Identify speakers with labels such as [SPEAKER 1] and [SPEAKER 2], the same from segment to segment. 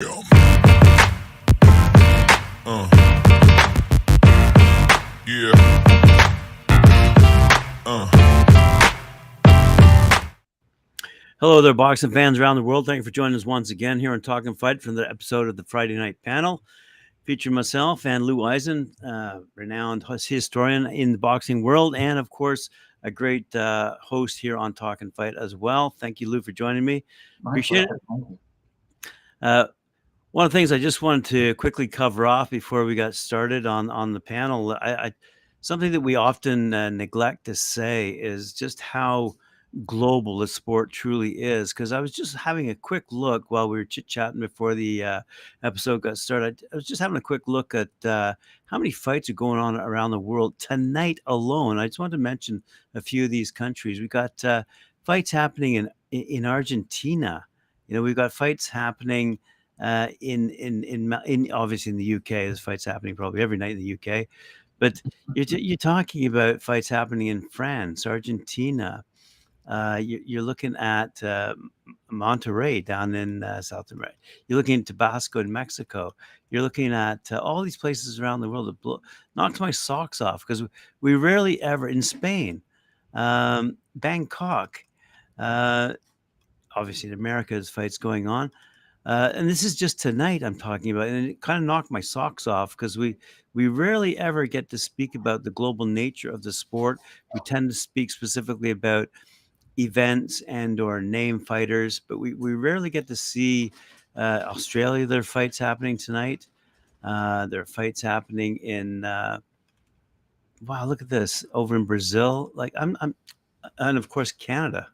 [SPEAKER 1] Hello there, boxing fans around the world. Thank you for joining us once again here on Talkin Fight from the episode of the Friday Night Panel. Featuring myself and Lou Eisen, renowned historian in the boxing world, and of course, a great host here on Talkin Fight as well. Thank you, Lou, for joining me. Appreciate it. One of the things I just wanted to quickly cover off before we got started on the panel, something that we often neglect to say is just how global the sport truly is. Because I was just having a quick look while we were chit-chatting before the episode got started. I was just having a quick look at how many fights are going on around the world tonight alone. I just wanted to mention a few of these countries. We've got fights happening in Argentina. You know, we've got fights happening in obviously in the UK. There's fights happening probably every night in the UK. But you're talking about fights happening in France, Argentina. You're looking at Monterrey down in South America. You're looking at Tabasco in Mexico. You're looking at all these places around the world that knocks my socks off, because we rarely ever, in Spain, Bangkok, obviously in America, there's fights going on. And this is just tonight I'm talking about, and it kind of knocked my socks off, because we rarely ever get to speak about the global nature of the sport. We tend to speak specifically about events and or name fighters, but we rarely get to see Australia. There are fights happening tonight. There are fights happening in wow, look at this, over in Brazil. Like I'm and of course Canada.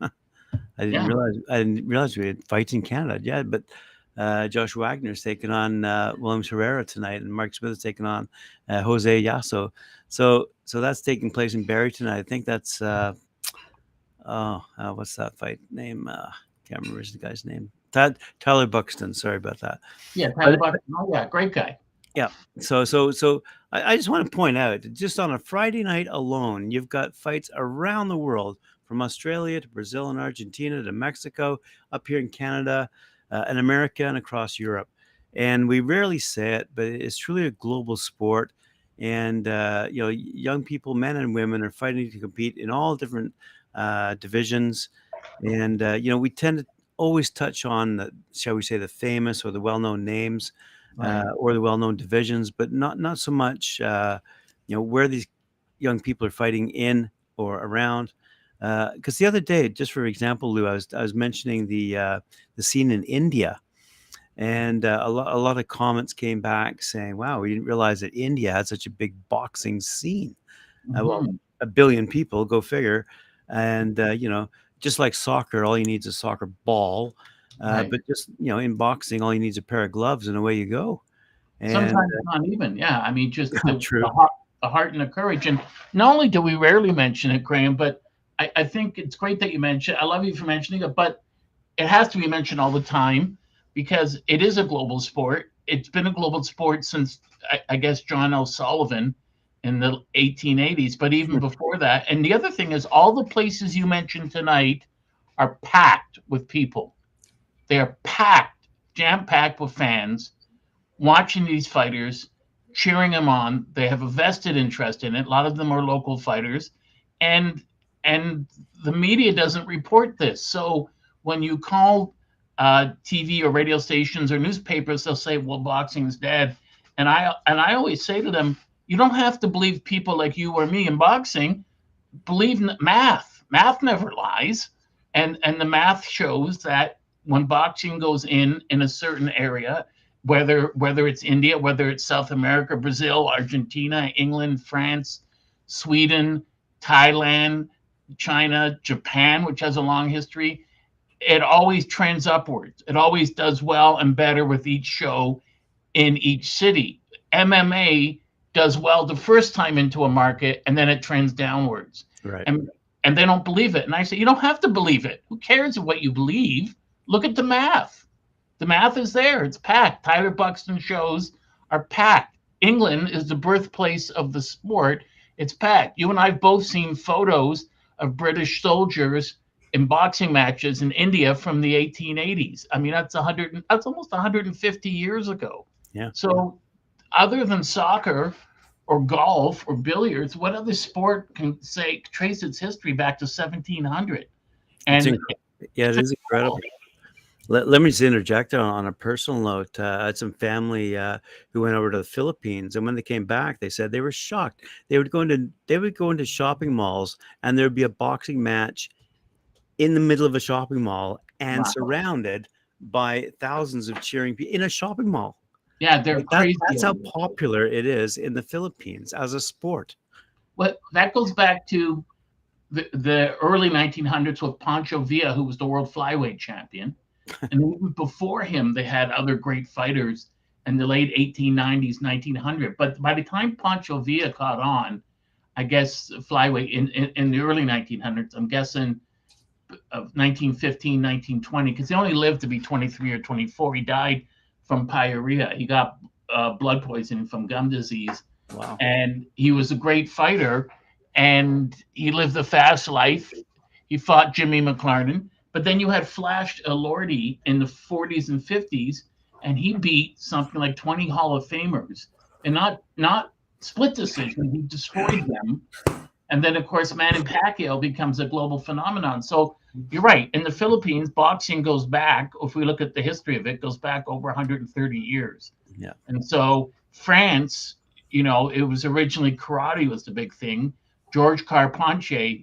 [SPEAKER 1] I didn't realize we had fights in Canada. Yeah, but Josh Wagner's taking on Williams Herrera tonight, and Mark Smith is taking on Jose Yasso. So that's taking place in Barrie tonight. I think that's what's that fight name? Can't remember the guy's name. Tyler Buxton. Sorry about that.
[SPEAKER 2] Yeah, Tyler Buxton. Oh yeah, great guy.
[SPEAKER 1] Yeah. So I just want to point out, just on a Friday night alone, you've got fights around the world, from Australia to Brazil and Argentina to Mexico, up here in Canada, and America, and across Europe. And we rarely say it, but it's truly a global sport. And young people, men and women, are fighting to compete in all different divisions. And we tend to always touch on the, shall we say, the famous or the well-known names, or the well-known divisions, but not so much where these young people are fighting in or around. Because the other day, just for example, Lou, I was mentioning the scene in India, and a lot of comments came back saying, "Wow, we didn't realize that India had such a big boxing scene." Well, 1 billion people, go figure. And just like soccer, all you need is a soccer ball. But just in boxing, all you need is a pair of gloves, and away you go. And
[SPEAKER 2] sometimes not even. Yeah, I mean, just
[SPEAKER 1] true.
[SPEAKER 2] The heart and the courage. And not only do we rarely mention it, Graham, but I think it's great that you mentioned. I love you for mentioning it, but it has to be mentioned all the time, because it is a global sport. It's been a global sport since I guess John L. Sullivan in the 1880s, but even before that. And the other thing is, all the places you mentioned tonight are packed with people. They are packed, jam-packed with fans watching these fighters, cheering them on. They have a vested interest in it. A lot of them are local fighters, and the media doesn't report this. So when you call TV or radio stations or newspapers, they'll say, "Well, boxing's dead," and I always say to them, you don't have to believe people like you or me in boxing. Believe math. Math never lies. And the math shows that when boxing goes in a certain area, whether it's India, whether it's South America, Brazil, Argentina, England, France, Sweden, Thailand, China, Japan, which has a long history, it always trends upwards. It always does well and better with each show in each city. MMA does well the first time into a market, and then it trends downwards.
[SPEAKER 1] Right.
[SPEAKER 2] And they don't believe it. And I say, you don't have to believe it. Who cares what you believe? Look at the math. The math is there. It's packed. Tyler Buxton shows are packed. England is the birthplace of the sport. It's packed. You and I have both seen photos of British soldiers in boxing matches in India from the 1880s. I mean, that's almost 150 years ago.
[SPEAKER 1] Yeah.
[SPEAKER 2] So, other than soccer or golf or billiards, what other sport can say trace its history back to 1700?
[SPEAKER 1] It's
[SPEAKER 2] And
[SPEAKER 1] incredible. Yeah, it
[SPEAKER 2] it's
[SPEAKER 1] is incredible.
[SPEAKER 2] incredible.
[SPEAKER 1] Let me just interject on a personal note. I had some family who went over to the Philippines, and when they came back, they said they were shocked. They would go into shopping malls, and there would be a boxing match in the middle of a shopping mall, and
[SPEAKER 2] Wow.
[SPEAKER 1] surrounded by thousands of cheering people in a shopping mall.
[SPEAKER 2] Yeah, they're
[SPEAKER 1] Like that,
[SPEAKER 2] crazy
[SPEAKER 1] that's how
[SPEAKER 2] over it.
[SPEAKER 1] popular it is in the Philippines as a sport.
[SPEAKER 2] But that goes back to the early 1900s with Pancho Villa, who was the world flyweight champion. And even before him, they had other great fighters in the late 1890s, 1900. But by the time Pancho Villa caught on, I guess flyweight in the early 1900s, I'm guessing of 1915, 1920, because he only lived to be 23 or 24. He died from pyorrhea. He got blood poisoning from gum disease.
[SPEAKER 1] Wow.
[SPEAKER 2] And he was a great fighter, and he lived a fast life. He fought Jimmy McLaren, but then you had Flash Lordy in the 40s and 50s, and he beat something like 20 Hall of Famers, and not split decision. He destroyed them. And then, of course, Manny Pacquiao becomes a global phenomenon. So you're right. In the Philippines, boxing goes back, if we look at the history of it, goes back over 130 years.
[SPEAKER 1] Yeah.
[SPEAKER 2] And so France, it was originally karate was the big thing. George Carpentier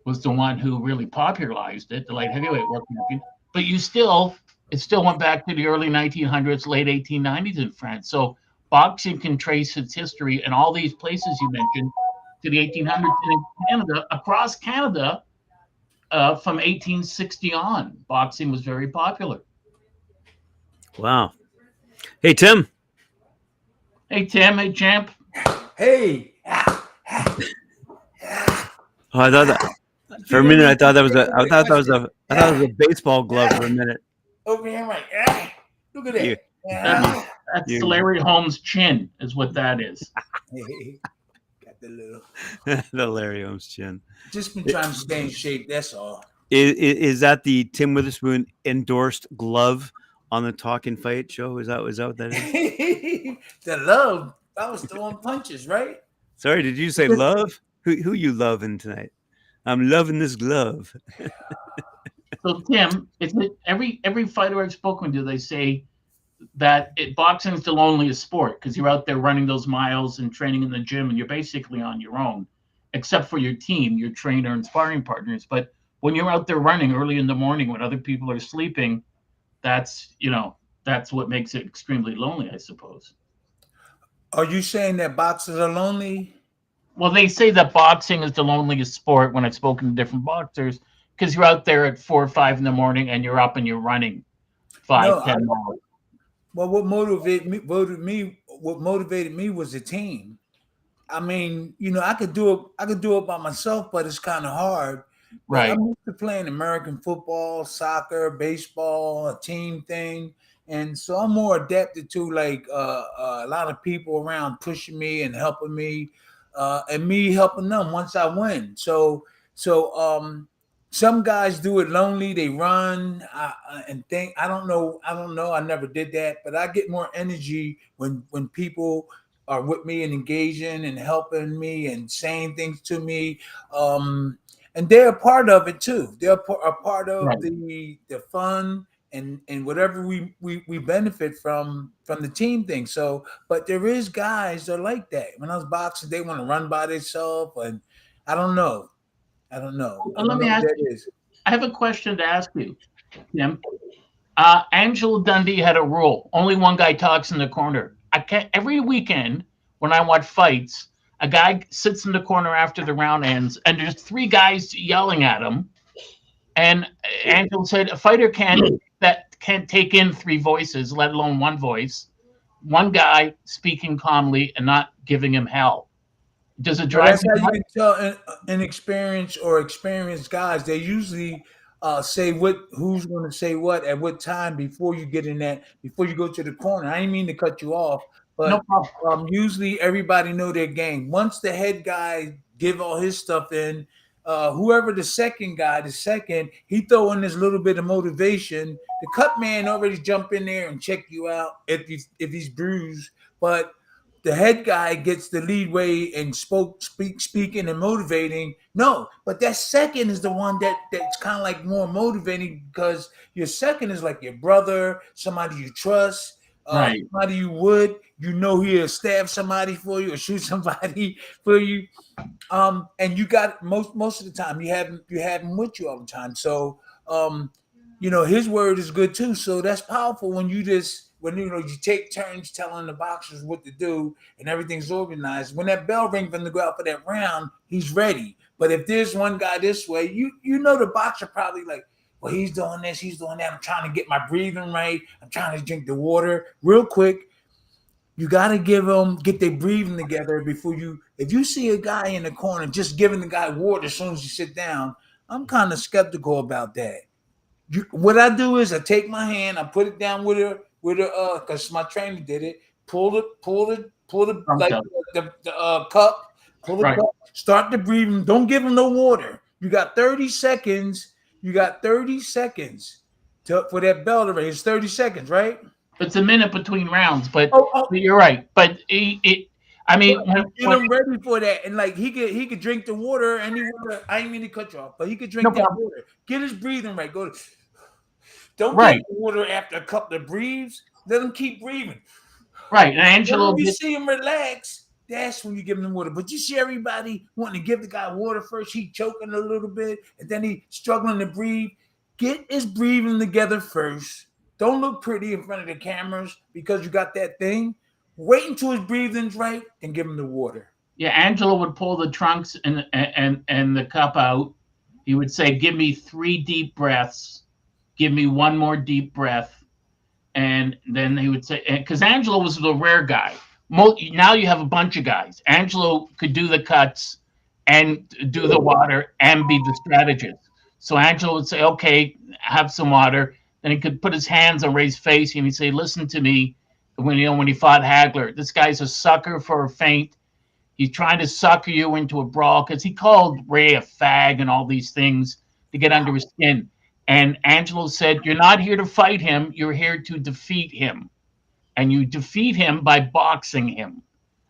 [SPEAKER 2] was the one who really popularized it, the light heavyweight world champion. But it still went back to the early 1900s, late 1890s in France. So boxing can trace its history in all these places you mentioned to the 1800s, and in Canada, across Canada, from 1860 on, boxing was very popular.
[SPEAKER 1] Wow. Hey, Tim.
[SPEAKER 2] Hey, Tim. Hey, champ.
[SPEAKER 3] Hey.
[SPEAKER 1] Oh, I thought that for a minute. I thought that was a baseball glove for a minute.
[SPEAKER 3] Over here, I'm like, look at that.
[SPEAKER 1] You,
[SPEAKER 2] That's
[SPEAKER 1] you-
[SPEAKER 2] Larry Holmes' chin, is what that is.
[SPEAKER 3] Got the little.
[SPEAKER 1] the Larry Holmes chin.
[SPEAKER 3] Just been trying to stay in shape. That's all.
[SPEAKER 1] Is that the Tim Witherspoon endorsed glove on the Talkin fight show? Is that what that is?
[SPEAKER 3] The love. I was throwing punches, right?
[SPEAKER 1] Sorry, did you say love? Who you loving tonight? I'm loving this glove.
[SPEAKER 2] So, Tim, every fighter I've spoken to, they say that boxing is the loneliest sport because you're out there running those miles and training in the gym, and you're basically on your own, except for your team, your trainer and sparring partners. But when you're out there running early in the morning when other people are sleeping, that's what makes it extremely lonely, I suppose.
[SPEAKER 3] Are you saying that boxers are lonely?
[SPEAKER 2] Well, they say that boxing is the loneliest sport when I've spoken to different boxers because you're out there at 4 or 5 in the morning and you're up and you're running 10 miles.
[SPEAKER 3] Well, what motivated me was the team. I mean, I could do it by myself, but it's kind of hard. But
[SPEAKER 2] Right.
[SPEAKER 3] I'm used to playing American football, soccer, baseball, a team thing. And so I'm more adapted to like a lot of people around pushing me and helping me, and me helping them once I win. So some guys do it lonely. They run and think. I don't know. I never did that, but I get more energy when people are with me and engaging and helping me and saying things to me. And they're a part of it too. They're a part of
[SPEAKER 2] Right.
[SPEAKER 3] the fun and whatever we benefit from the team thing. So, but there is guys that are like that. When I was boxing, they want to run by themselves, and I don't know. I don't know. I
[SPEAKER 2] Let
[SPEAKER 3] don't
[SPEAKER 2] me
[SPEAKER 3] know what
[SPEAKER 2] ask
[SPEAKER 3] that
[SPEAKER 2] you.
[SPEAKER 3] is.
[SPEAKER 2] I have a question to ask you, Tim. Angela Dundee had a rule: only one guy talks in the corner. I can't. Every weekend when I watch fights, a guy sits in the corner after the round ends, and there's 3 guys yelling at him. And Angela said a fighter can't take in 3 voices, let alone one voice. One guy speaking calmly and not giving him hell. Does it
[SPEAKER 3] But
[SPEAKER 2] drive
[SPEAKER 3] that's
[SPEAKER 2] you
[SPEAKER 3] how you
[SPEAKER 2] nuts?
[SPEAKER 3] can tell inexperienced or experienced guys. They usually say who's going to say what at what time before you get in that before you go to the corner. I didn't mean to cut you off,
[SPEAKER 2] No
[SPEAKER 3] but
[SPEAKER 2] problem.
[SPEAKER 3] usually everybody know their game. Once the head guy give all his stuff in, whoever the second guy, he throw in this little bit of motivation. The cut man already jump in there and check you out if he's bruised, but the head guy gets the lead way and speaking and motivating. No, but that second is the one that's kind of like more motivating because your second is like your brother, somebody you trust,
[SPEAKER 2] Right.
[SPEAKER 3] somebody he'll stab somebody for you or shoot somebody for you. And you got most of the time you have him with you all the time. So his word is good too. So that's powerful when you take turns telling the boxers what to do and everything's organized. When that bell rings for them to go out for that round, he's ready. But if there's one guy this way, the boxer probably like, well, he's doing this, he's doing that. I'm trying to get my breathing right. I'm trying to drink the water real quick. You got to get their breathing together before if you see a guy in the corner just giving the guy water as soon as you sit down, I'm kind of skeptical about that. What I do is I take my hand, I put it down because my trainer did it, pull the like the cup, pull the cup, start the breathing. Don't give him no water. You got 30 seconds. For that bell to ring. It's 30 seconds, right?
[SPEAKER 2] It's a minute between rounds, but you're right. But I mean,
[SPEAKER 3] get him ready for that, and like he could drink the water. I didn't mean to cut you off, but he could drink that water. Get his breathing right. Don't get the water after a couple of breathes. Let him keep breathing.
[SPEAKER 2] Right, and Angelo.
[SPEAKER 3] When you see him relax, that's when you give him the water. But you see everybody wanting to give the guy water first. He choking a little bit, and then he struggling to breathe. Get his breathing together first. Don't look pretty in front of the cameras because you got that thing. Wait until his breathing's right and give him the water.
[SPEAKER 2] Yeah, Angelo would pull the trunks and the cup out. He would say, "Give me 3 deep breaths. Give me 1 more deep breath." And then he would say, because Angelo was the rare guy. Now you have a bunch of guys. Angelo could do the cuts and do the water and be the strategist. So Angelo would say, "Okay, have some water." Then he could put his hands on Ray's face and he'd say, "Listen to me." When he fought Hagler, this guy's a sucker for a feint. He's trying to sucker you into a brawl because he called Ray a fag and all these things to get under his skin. And Angelo said, "You're not here to fight him. You're here to defeat him. And you defeat him by boxing him.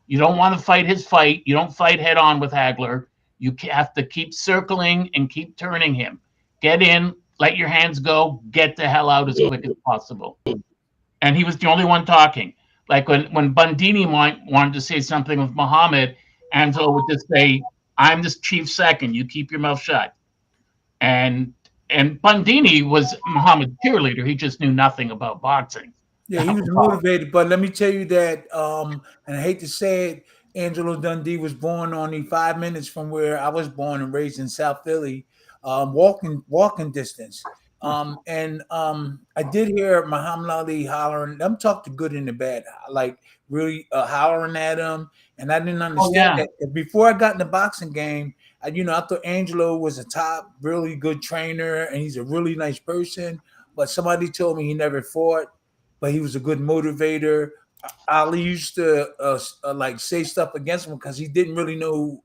[SPEAKER 2] You don't want to fight his fight. You don't fight head on with Hagler. You have to keep circling and keep turning him. Get in, let your hands go, get the hell out as quick as possible." And he was the only one talking. Like when Bundini wanted to say something with Muhammad, Angelo would just say, "I'm the chief second. You keep your mouth shut." And Bundini was Muhammad's cheerleader. He just knew nothing about boxing.
[SPEAKER 3] Yeah, he was motivated. But let me tell you that, and I hate to say it, Angelo Dundee was born only 5 minutes from where I was born and raised in South Philly, walking distance. I did hear Muhammad Ali hollering. I'm talking good and the bad, like really hollering at him. And I didn't understand that. Before I got in the boxing game, I thought Angelo was a top, really good trainer, and he's a really nice person. But somebody told me he never fought, but he was a good motivator. Ali used to like say stuff against him because he didn't really know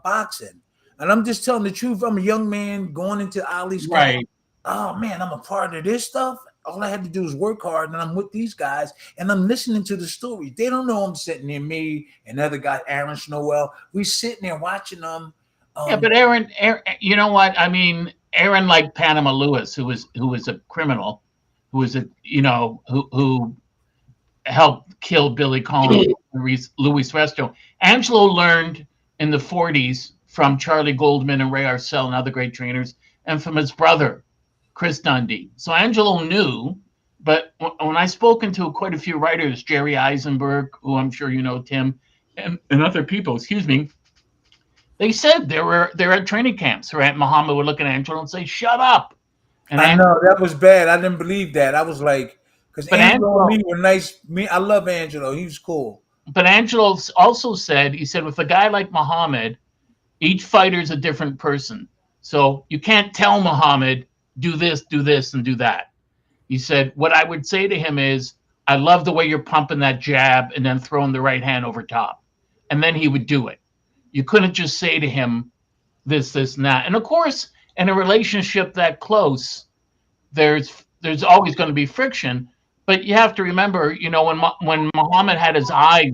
[SPEAKER 3] boxing. And I'm just telling the truth. I'm a young man going into Ali's camp. Oh man, I'm a part of this stuff. All I had to do is work hard, and I'm with these guys, and I'm listening to the stories. They don't know I'm sitting there, me and other guy, Aaron Snowell. We sitting there watching them.
[SPEAKER 2] Yeah, but Aaron, you know what? I mean, Aaron like Panama Lewis, who was a criminal, who was who helped kill Billy Collins, Louis Resto. Angelo learned in the 40s from Charlie Goldman and Ray Arcel and other great trainers, and from his brother, Chris Dundee. So Angelo knew, but when I spoken to quite a few writers, Jerry Eisenberg, who I'm sure you know, Tim, and other people, they said they're at training camps, right? Muhammad would look at Angelo and say, "Shut up." And
[SPEAKER 3] I know that was bad. I didn't believe that. I was like, because Angelo and me were nice. I love Angelo. He was cool.
[SPEAKER 2] But Angelo also said, with a guy like Muhammad, each fighter's a different person. So you can't tell Muhammad, do this, and do that. He said, what I would say to him is, "I love the way you're pumping that jab and then throwing the right hand over top." And then he would do it. You couldn't just say to him, this, and that. And of course, in a relationship that close, there's always going to be friction. But you have to remember, when Muhammad had his eyes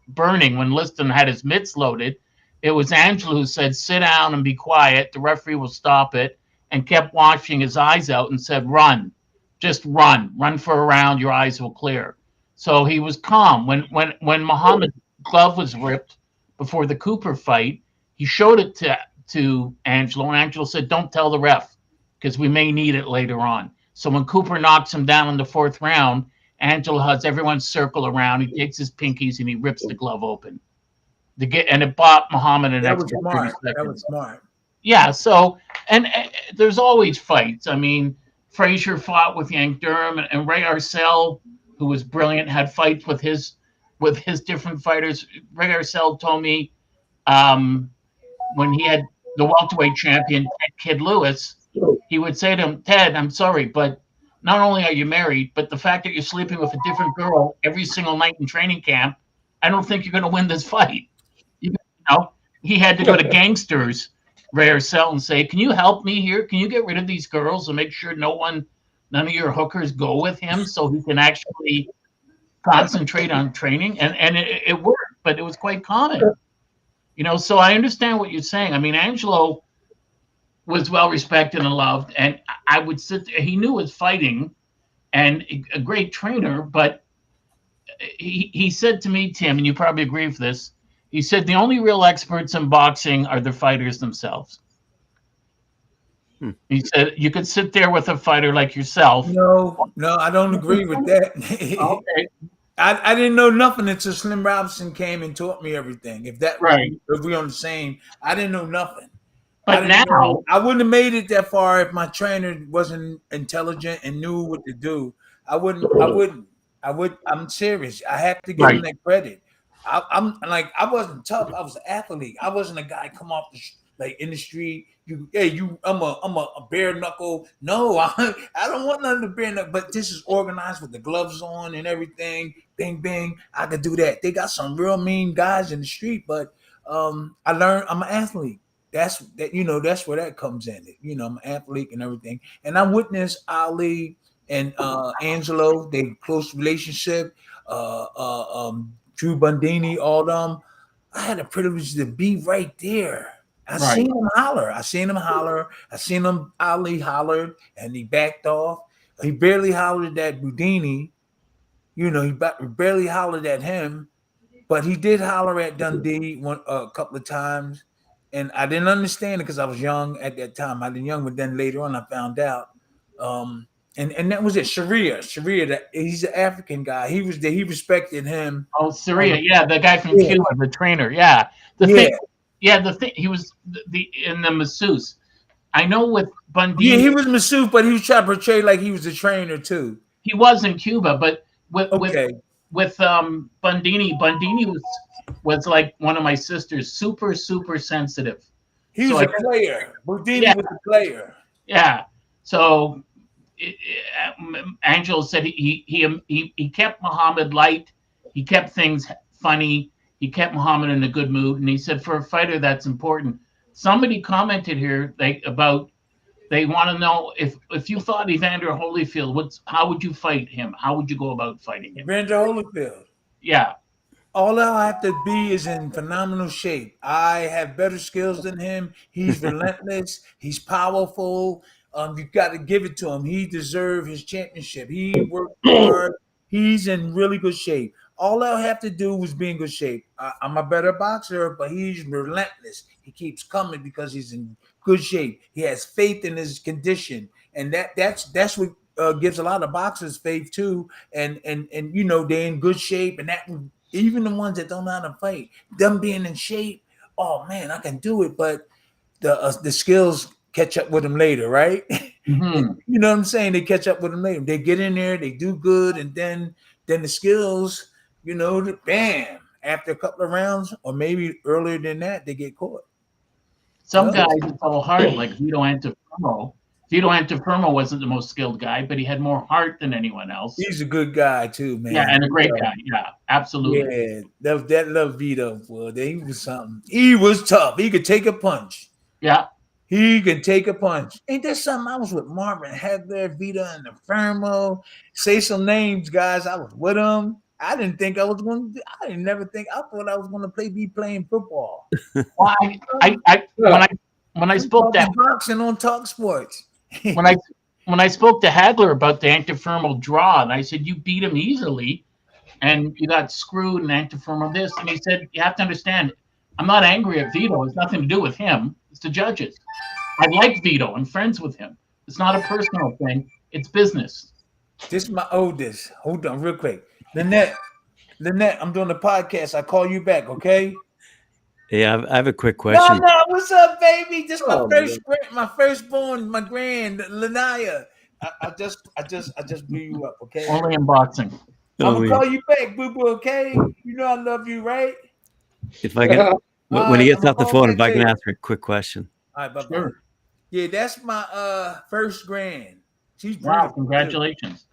[SPEAKER 2] burning, when Liston had his mitts loaded, it was Angela who said, "Sit down and be quiet. The referee will stop it," and kept washing his eyes out and said, "Run, just run for a round. Your eyes will clear." So he was calm. When Muhammad's glove was ripped before the Cooper fight, he showed it to Angelo, and Angelo said, "Don't tell the ref because we may need it later on." So when Cooper knocks him down in the fourth round, Angelo has everyone circle around. He takes his pinkies and he rips the glove open. And it bought Muhammad an
[SPEAKER 3] That was
[SPEAKER 2] extra 30
[SPEAKER 3] smart. That was
[SPEAKER 2] seconds.
[SPEAKER 3] smart.
[SPEAKER 2] Yeah, so and there's always fights. I mean, Frazier fought with Yank Durham, and Ray Arcel, who was brilliant, had fights with his different fighters. Ray Arcel told me when he had the welterweight champion Ted Kid Lewis, he would say to him, "Ted, I'm sorry, but not only are you married, but the fact that you're sleeping with a different girl every single night in training camp, I don't think you're going to win this fight." You know, he had to go to Gangsters, Ray Arcel, and say, "Can you help me here? Can you get rid of these girls and make sure none of your hookers go with him so he can actually concentrate on training?" And it worked, but it was quite common. So I understand what you're saying. I mean, Angelo was well respected and loved, and I would sit there. He knew his fighting and a great trainer, but he said to me, Tim, and you probably agree with this, he said the only real experts in boxing are the fighters themselves. He said you could sit there with a fighter like yourself.
[SPEAKER 3] No, I don't agree with that.
[SPEAKER 2] Okay.
[SPEAKER 3] I didn't know nothing until Slim Robinson came and taught me everything. If we're on the same, I didn't know nothing.
[SPEAKER 2] But now
[SPEAKER 3] I wouldn't have made it that far if my trainer wasn't intelligent and knew what to do. I wouldn't. I'm serious. I have to give him that credit. I'm like, I wasn't tough. I was an athlete. I wasn't a guy come off like in the street. I'm a bare knuckle. No, I don't want none of the bare knuckle. But this is organized with the gloves on and everything. Bing, bing. I could do that. They got some real mean guys in the street, but I learned. I'm an athlete. That's where that comes in. I'm an athlete and everything. And I witnessed Ali and Angelo, their close relationship. Drew Bundini, all them. I had the privilege to be right there. I seen him holler. I seen him. Ali hollered, and he backed off. He barely hollered at Budini. He barely hollered at him, but he did holler at Dundee a couple of times. And I didn't understand it because I was young at that time. I was young, but then later on I found out. And that was it. Sharia, he's an African guy. He was there. He respected him.
[SPEAKER 2] Oh, Sharia, yeah, the guy from Cuba, the trainer, yeah. The thing, he was in the masseuse. I know with Bundini.
[SPEAKER 3] Yeah, he was masseuse, but he was trying to portray like he was a trainer too.
[SPEAKER 2] He was in Cuba, but with Bundini was like one of my sisters, super sensitive.
[SPEAKER 3] He was a player. Bundini was a player.
[SPEAKER 2] Yeah. So Angelo said he kept Muhammad light. He kept things funny. He kept Muhammad in a good mood. And he said for a fighter, that's important. Somebody commented here they want to know if you fought Evander Holyfield, how would you fight him? How would you go about fighting him?
[SPEAKER 3] Evander Holyfield.
[SPEAKER 2] Yeah.
[SPEAKER 3] All I have to be is in phenomenal shape. I have better skills than him. He's relentless. He's powerful. You got to give it to him. He deserves his championship. He worked hard. He's in really good shape. All I have to do is be in good shape. I'm a better boxer, but he's relentless. He keeps coming because he's in good shape. He has faith in his condition, and that's what gives a lot of boxers faith too. And they're in good shape, and that even the ones that don't know how to fight, them being in shape. Oh man, I can do it, but the skills catch up with them later, right?
[SPEAKER 2] Mm-hmm.
[SPEAKER 3] You know what I'm saying? They catch up with them later. They get in there, they do good, and then the skills, bam, after a couple of rounds, or maybe earlier than that, they get caught.
[SPEAKER 2] Some guys, it's all hard, like Vito Antuofermo. Vito Antuofermo wasn't the most skilled guy, but he had more heart than anyone else.
[SPEAKER 3] He's a good guy too, man.
[SPEAKER 2] Yeah, and a great guy. Yeah, absolutely.
[SPEAKER 3] Yeah, that love Vito, boy. He was something. He was tough. He could take a punch.
[SPEAKER 2] Yeah.
[SPEAKER 3] He can take a punch. Ain't that something? I was with Marvin Hagler, Vita and Infermo. Say some names, guys. I was with him. I didn't think I was going to. I didn't never think. I thought I was going to be playing football.
[SPEAKER 2] Well, when I
[SPEAKER 3] I'm
[SPEAKER 2] spoke to
[SPEAKER 3] talking boxing on Talk Sports.
[SPEAKER 2] when I when I spoke to Hagler about the antifermal draw, and I said you beat him easily, and you got screwed and antifermal this, and he said you have to understand, I'm not angry at Vito. It's nothing to do with him. It's the judges. I like Vito. I'm friends with him. It's not a personal thing. It's business.
[SPEAKER 3] This is my oldest. Hold on, real quick. Lynette, I'm doing the podcast. I call you back, okay?
[SPEAKER 1] Yeah, I have a quick
[SPEAKER 3] No,
[SPEAKER 1] question.
[SPEAKER 3] no. What's up, baby? Just
[SPEAKER 4] Oh, man.
[SPEAKER 3] my firstborn, my grand, Lanaya. I just blew you up, okay?
[SPEAKER 2] Only in boxing.
[SPEAKER 3] I'm
[SPEAKER 1] Oh,
[SPEAKER 3] gonna call you back, boo boo. Okay? You know I love you, right?
[SPEAKER 1] if I can, when he gets
[SPEAKER 3] I'm
[SPEAKER 1] off the
[SPEAKER 3] gonna
[SPEAKER 1] phone,
[SPEAKER 3] call
[SPEAKER 1] if I
[SPEAKER 3] back
[SPEAKER 1] can
[SPEAKER 3] later.
[SPEAKER 1] ask her a quick question.
[SPEAKER 3] All right, bye bye.
[SPEAKER 2] Sure.
[SPEAKER 3] Yeah, that's my first grand. She's
[SPEAKER 2] Wow,
[SPEAKER 3] beautiful, too.
[SPEAKER 2] congratulations.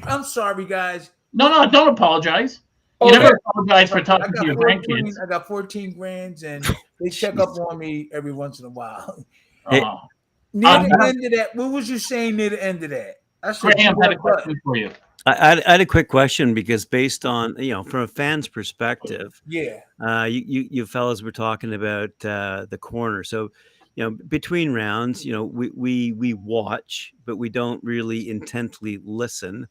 [SPEAKER 3] I'm sorry, guys.
[SPEAKER 2] No, don't apologize. You
[SPEAKER 4] Oh,
[SPEAKER 2] never apologize for
[SPEAKER 3] I
[SPEAKER 2] talking to
[SPEAKER 3] got
[SPEAKER 2] your
[SPEAKER 3] 14.
[SPEAKER 2] grandkids.
[SPEAKER 3] I got 14 grands, and they check up on me every once in a while.
[SPEAKER 1] Hey,
[SPEAKER 2] Oh,
[SPEAKER 3] Near the
[SPEAKER 2] Graham
[SPEAKER 3] end of that, what was you saying near the end of that? I said,
[SPEAKER 2] had a
[SPEAKER 3] what?
[SPEAKER 2] question for you.
[SPEAKER 1] I had a quick question because based on, from a fan's perspective,
[SPEAKER 3] Yeah.
[SPEAKER 1] you fellas were talking about the corner. So, between rounds, we watch, but we don't really intently listen.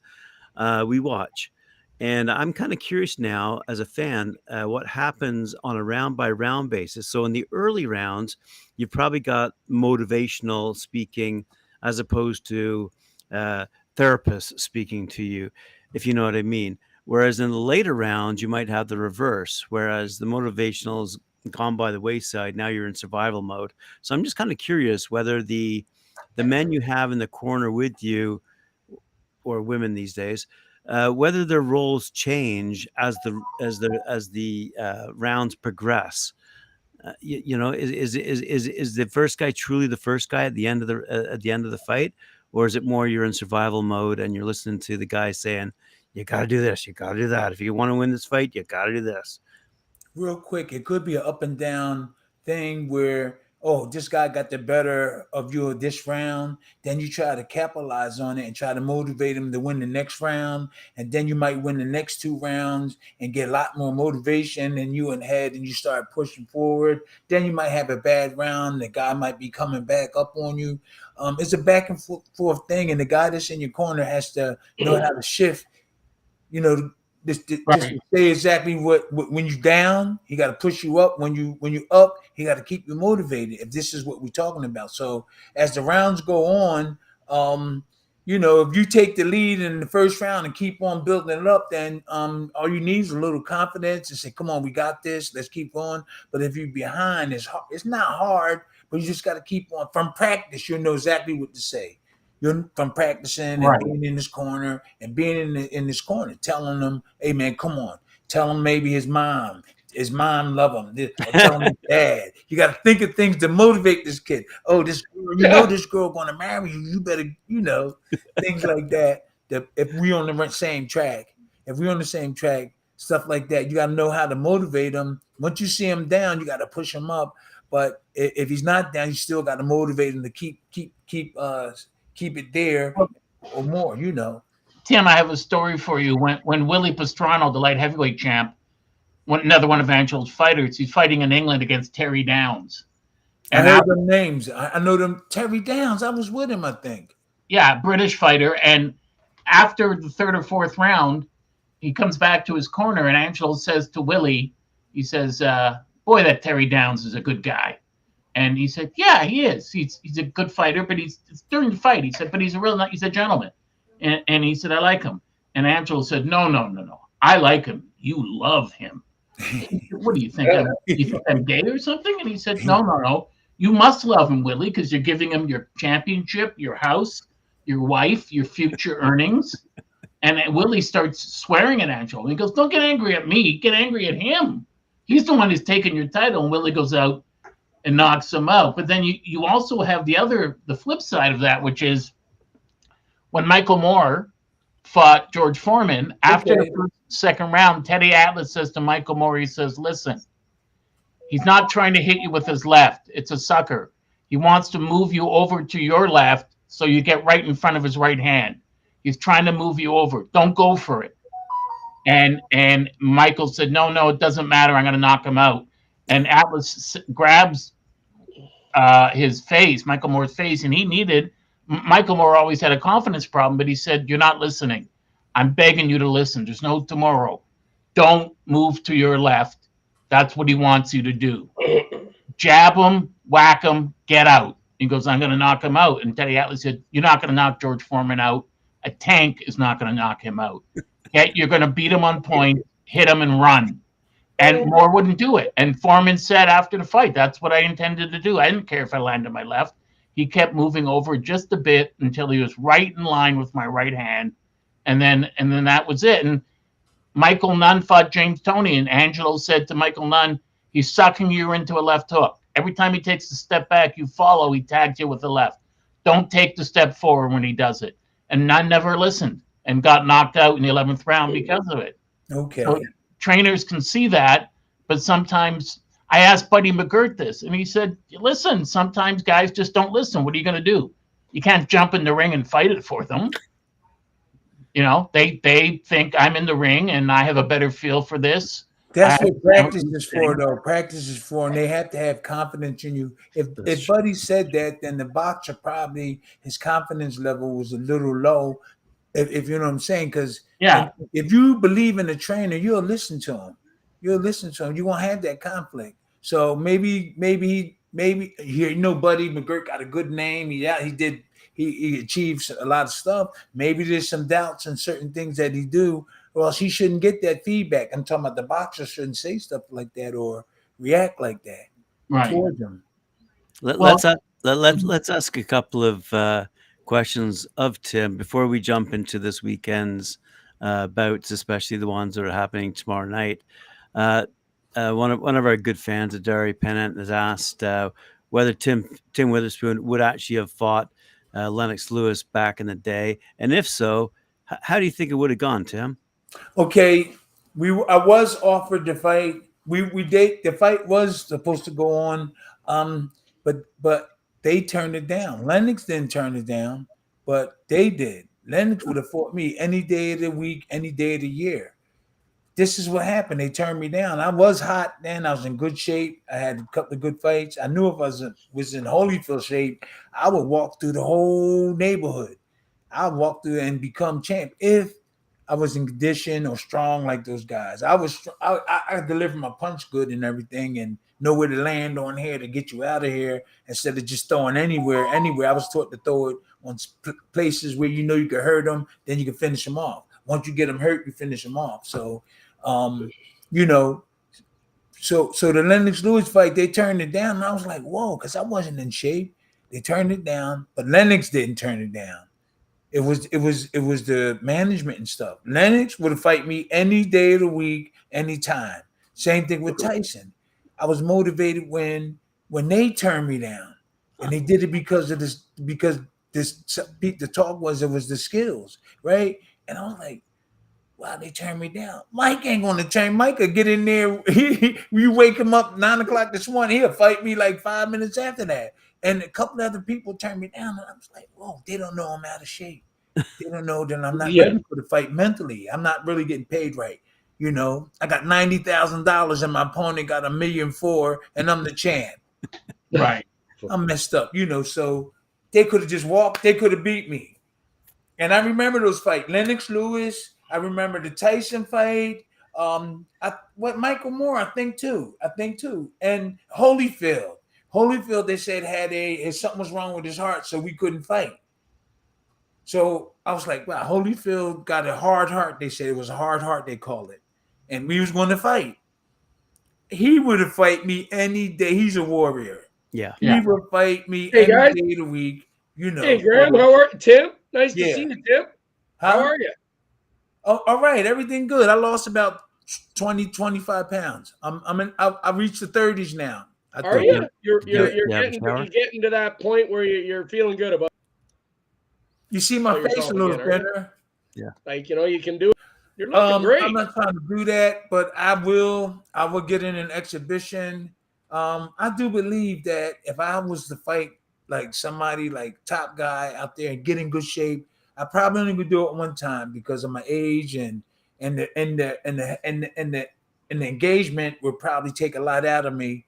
[SPEAKER 1] We watch. And I'm kind of curious now, as a fan, what happens on a round by round basis. So in the early rounds, you've probably got motivational speaking as opposed to therapists speaking to you, if you know what I mean. Whereas in the later rounds, you might have the reverse, whereas the motivational's gone by the wayside. Now you're in survival mode. So I'm just kind of curious whether the men you have in the corner with you, or women these days, whether their roles change as the rounds progress. Is the first guy truly the first guy at the end of the fight, or is it more you're in survival mode and you're listening to the guy saying, "You got to do this, you got to do that. If you want to win this fight, you got to do this."
[SPEAKER 3] Real quick, it could be an up and down thing where, oh, this guy got the better of you this round. Then you try to capitalize on it and try to motivate him to win the next round. And then you might win the next 2 rounds and get a lot more motivation and you in head and you start pushing forward. Then you might have a bad round. The guy might be coming back up on you. It's a back and forth thing. And the guy that's in your corner has to know how to shift, just to say exactly what when you down, he got to push you up. When you up, he got to keep you motivated. If this is what we're talking about, so as the rounds go on, if you take the lead in the first round and keep on building it up, then all you need is a little confidence and say, "Come on, we got this. Let's keep going." But if you're behind, it's hard. It's not hard, but you just got to keep on. From practice, you'll know exactly what to say. You're from practicing and being in this corner and being in this corner, telling them, "Hey man, come on." Tell him maybe his mom love him, or tell him his dad. You got to think of things to motivate this kid. Oh, this girl, this girl going to marry you. You better, things like that. That if we on the same track, stuff like that, you got to know how to motivate him. Once you see him down, you got to push him up. But if he's not down, you still got to motivate him to keep it there or more,
[SPEAKER 2] Tim, I have a story for you. When Willie Pastrano, the light heavyweight champ, another one of Angelo's fighters, he's fighting in England against Terry Downs.
[SPEAKER 3] And I heard them names. I know them. Terry Downs. I was with him, I think.
[SPEAKER 2] Yeah, British fighter. And after the third or fourth round, he comes back to his corner, and Angelo says to Willie, he says, "Boy, that Terry Downs is a good guy." And he said, "Yeah, he is. He's a good fighter, but it's during the fight." He said, "But he's a gentleman." And he said, "I like him." And Angelo said, No. I like him. You love him. What do you think? You think I'm gay or something? And he said, No. You must love him, Willie, because you're giving him your championship, your house, your wife, your future earnings. And Willie starts swearing at Angelo. He goes, "Don't get angry at me. Get angry at him. He's the one who's taking your title." And Willie goes out and knocks him out. But then you also have the flip side of that, which is when Michael Moore fought George Foreman, after the second round, Teddy Atlas says to Michael Moore, he says, "Listen, he's not trying to hit you with his left. It's a sucker. He wants to move you over to your left so you get right in front of his right hand. He's trying to move you over. Don't go for it. And Michael said, no, it doesn't matter. I'm going to knock him out. And Atlas grabs his face, Michael Moore's face, and Michael Moore always had a confidence problem, but he said, "You're not listening. I'm begging you to listen. There's no tomorrow. Don't move to your left." That's what he wants you to do. Jab him, whack him, get out. He goes, "I'm going to knock him out." And Teddy Atlas said, "You're not going to knock George Foreman out. A tank is not going to knock him out. You're going to beat him on point, hit him, and run." And Moore wouldn't do it. And Foreman said after the fight, "That's what I intended to do. I didn't care if I landed my left." He kept moving over just a bit until he was right in line with my right hand. And then that was it. And Michael Nunn fought James Toney, and Angelo said to Michael Nunn, "He's sucking you into a left hook. Every time he takes a step back, you follow, he tags you with the left. Don't take the step forward when he does it." And Nunn never listened and got knocked out in the 11th round because of it.
[SPEAKER 3] Okay.
[SPEAKER 2] So trainers can see that, but sometimes I asked Buddy McGirt this, and he said, "Listen, sometimes guys just don't listen. What are you going to do? You can't jump in the ring and fight it for them. You know, they think I'm in the ring and I have a better feel for this."
[SPEAKER 3] That's what practice is for, though. Practice is for, and they have to have confidence in you. If Buddy said that, then the boxer probably his confidence level was a little low. If you know what I'm saying, because if you believe in the trainer, you'll listen to him. You'll listen to him. You won't have that conflict. So maybe Buddy McGirt got a good name. He achieved a lot of stuff. Maybe there's some doubts in certain things that he do, or else he shouldn't get that feedback. I'm talking about the boxer shouldn't say stuff like that or react like that towards him.
[SPEAKER 1] Let's ask a couple of questions of Tim before we jump into this weekend's bouts, especially the ones that are happening tomorrow night. One of our good fans, Dari Pennant, has asked whether Tim Witherspoon would actually have fought Lennox Lewis back in the day, and if so, how do you think it would have gone, Tim?
[SPEAKER 3] Okay, I was offered the fight. The fight was supposed to go on, but they turned it down. Lennox didn't turn it down, but they did. Lennox would have fought me any day of the week, any day of the year. This is what happened. They turned me down. I was hot then. I was in good shape. I had a couple of good fights. I knew if I was in Holyfield shape, I would walk through the whole neighborhood. I'd walk through and become champ if I was in condition or strong like those guys. I deliver my punch good and everything and know where to land on here to get you out of here instead of just throwing anywhere. I was taught to throw it on places where you know you can hurt them, then you can finish them off. Once you get them hurt, you finish them off. So, so the Lennox Lewis fight, they turned it down. And I was like, whoa, because I wasn't in shape. They turned it down, but Lennox didn't turn it down. It was the management and stuff. Lennox would fight me any day of the week, anytime. Same thing with Tyson. I was motivated when they turned me down, and they did it because the talk was it was the skills, right? And I was like, wow, they turned me down. Mike ain't gonna turn. Mike could get in there. You wake him up 9 o'clock this morning, he'll fight me like 5 minutes after that. And a couple other people turned me down, and I was like, whoa, they don't know I'm out of shape. They don't know that I'm not ready for the fight mentally. I'm not really getting paid right. You know, I got $90,000 and my opponent got $1.4 million, and I'm the champ.
[SPEAKER 2] Right.
[SPEAKER 3] I'm messed up, so they could have just walked, they could have beat me. And I remember those fights. Lennox Lewis, I remember the Tyson fight. Michael Moore, I think too. And Holyfield. Holyfield, they said something was wrong with his heart, so we couldn't fight. So I was like, wow, Holyfield got a hard heart. They said it was a hard heart, they called it. And we was going to fight. He would have fight me any day. He's a warrior.
[SPEAKER 1] Yeah.
[SPEAKER 3] He would fight me any day of the week.
[SPEAKER 4] Hey, Graham, how are you? Tim? Nice to see you, Tim. How are you?
[SPEAKER 3] Oh, all right. Everything good. I lost about 20, 25 pounds. I reached the 30s now.
[SPEAKER 4] Are you? You're getting to that point where you're feeling good about it.
[SPEAKER 3] You see my face a little better.
[SPEAKER 1] Yeah.
[SPEAKER 4] Like, you can do it. You're looking great.
[SPEAKER 3] I'm not trying to do that, but I will get in an exhibition. I do believe that if I was to fight like somebody like top guy out there and get in good shape, I probably only would do it one time because of my age and the engagement would probably take a lot out of me.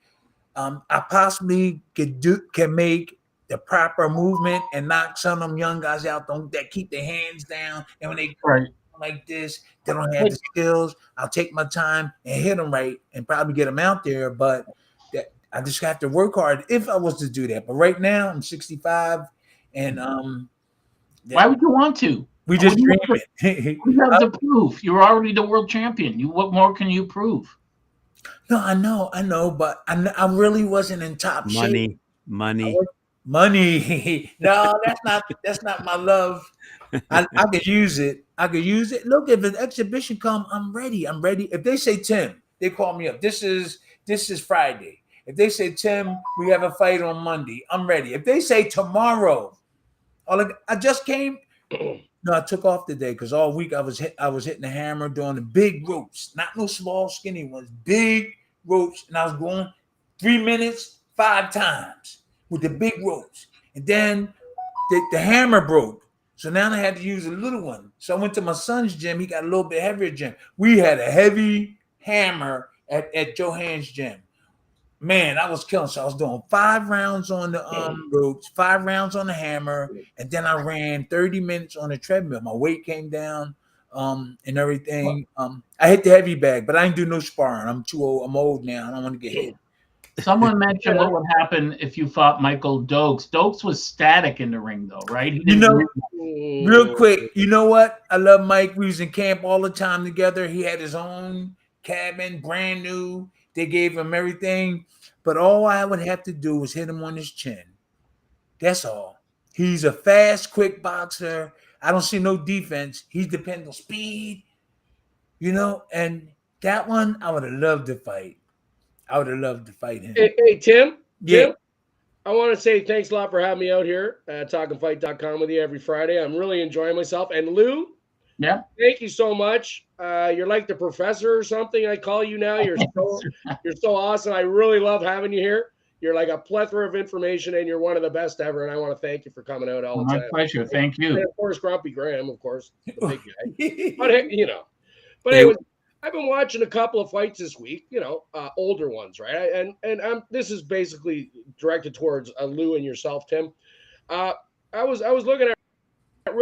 [SPEAKER 3] I possibly can make the proper movement and knock some of them young guys out that keep their hands down, and when they
[SPEAKER 2] Right.
[SPEAKER 3] like this, they don't have the skills. I'll take my time and hit them right and probably get them out there. But I just have to work hard if I was to do that. But right now I'm 65, and
[SPEAKER 2] why would you want to?
[SPEAKER 3] We just dream it.
[SPEAKER 2] You have to prove. You're already the world champion. What more can you prove?
[SPEAKER 3] No, I know, but I really wasn't in top shape.
[SPEAKER 1] Money.
[SPEAKER 3] No, that's not my love. I could use it. Look, if an exhibition come, I'm ready. If they say, Tim, they call me up. This is Friday. If they say, Tim, we have a fight on Monday, I'm ready. If they say tomorrow, I just came. No, I took off today because all week I was hitting the hammer doing the big ropes, not no small skinny ones, big ropes, and I was going 3 minutes 5 times with the big ropes, and then the hammer broke, so now I had to use a little one. So I went to my son's gym. He got a little bit heavier gym. We had a heavy hammer at Johan's gym. Man, I was killing. So I was doing 5 rounds on the ropes, 5 rounds on the hammer, and then I ran 30 minutes on the treadmill. My weight came down, and everything. I hit the heavy bag, but I didn't do no sparring. I'm too old. I'm old now. I don't want to get hit.
[SPEAKER 2] Someone mentioned what would happen if you fought Michael Dokes. Dokes was static in the ring, though, right?
[SPEAKER 3] Real quick, you know what? I love Mike. We was in camp all the time together. He had his own cabin, brand new. They gave him everything, but all I would have to do was hit him on his chin. That's all. He's a fast, quick boxer. I don't see no defense. He depends on speed, and that one I would have loved to fight. I would have loved to fight him.
[SPEAKER 4] Hey, Tim.
[SPEAKER 3] Yeah.
[SPEAKER 4] Tim, I want to say thanks a lot for having me out here at talkinfight.com with you every Friday. I'm really enjoying myself. And Lou,
[SPEAKER 2] yeah,
[SPEAKER 4] thank you so much. You're like the professor or something. I call you now. You're so awesome. I really love having you here. You're like a plethora of information, and you're one of the best ever. And I want to thank you for coming out all the time.
[SPEAKER 2] My pleasure. Thank you.
[SPEAKER 4] And of course, Grumpy Graham, of course, the big guy. But anyway, I've been watching a couple of fights this week. Older ones, right? And this is basically directed towards Lou and yourself, Tim. I was looking at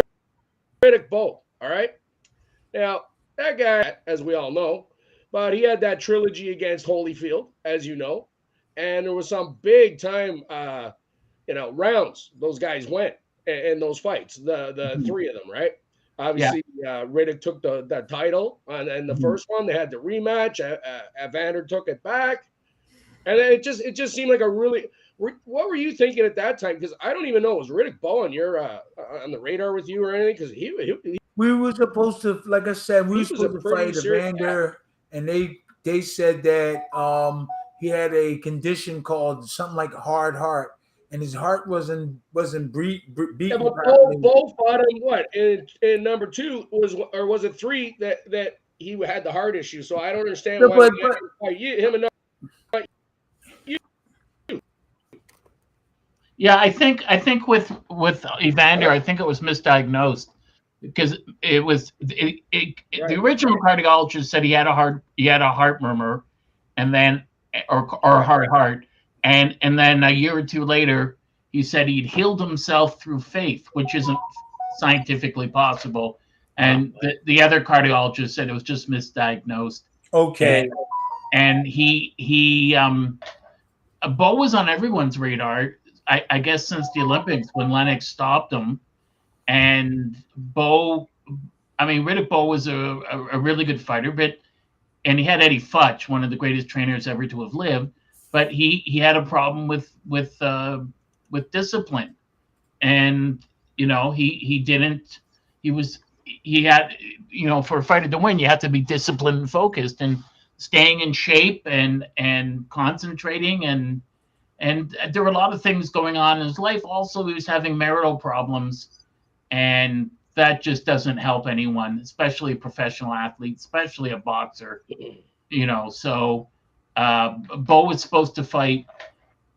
[SPEAKER 4] Riddick Bowe. All right. Now, that guy, as we all know, but he had that trilogy against Holyfield, as you know, and there was some big time, rounds those guys went in those fights, the 3 of them, right? Obviously, Riddick took the title, and the first one, they had the rematch. Evander took it back, and it just seemed like a really. What were you thinking at that time? Because I don't even know, was Riddick Bowe on your on the radar with you or anything? Because
[SPEAKER 3] we were supposed to, like I said, we were supposed to fight Evander, and they said that he had a condition called something like hard heart, and his heart wasn't beating.
[SPEAKER 4] Yeah, but Bowe fought him what in number 2 was it 3 that he had the heart issue? So I don't understand why him and not you.
[SPEAKER 2] Yeah, I think with Evander, I think it was misdiagnosed because it was the original cardiologist said he had a heart murmur, and then or a hard heart, and then a year or 2 later he said he'd healed himself through faith, which isn't scientifically possible, and the other cardiologist said it was just misdiagnosed.
[SPEAKER 3] Okay,
[SPEAKER 2] and he Bowe was on everyone's radar. I guess since the Olympics when Lennox stopped him, and Riddick Bowe was a really good fighter, and he had Eddie Futch, one of the greatest trainers ever to have lived, but he had a problem with discipline, and he had for a fighter to win, you have to be disciplined and focused and staying in shape and concentrating and there were a lot of things going on in his life. Also, he was having marital problems, and that just doesn't help anyone, especially a professional athlete, especially a boxer. So Bowe was supposed to fight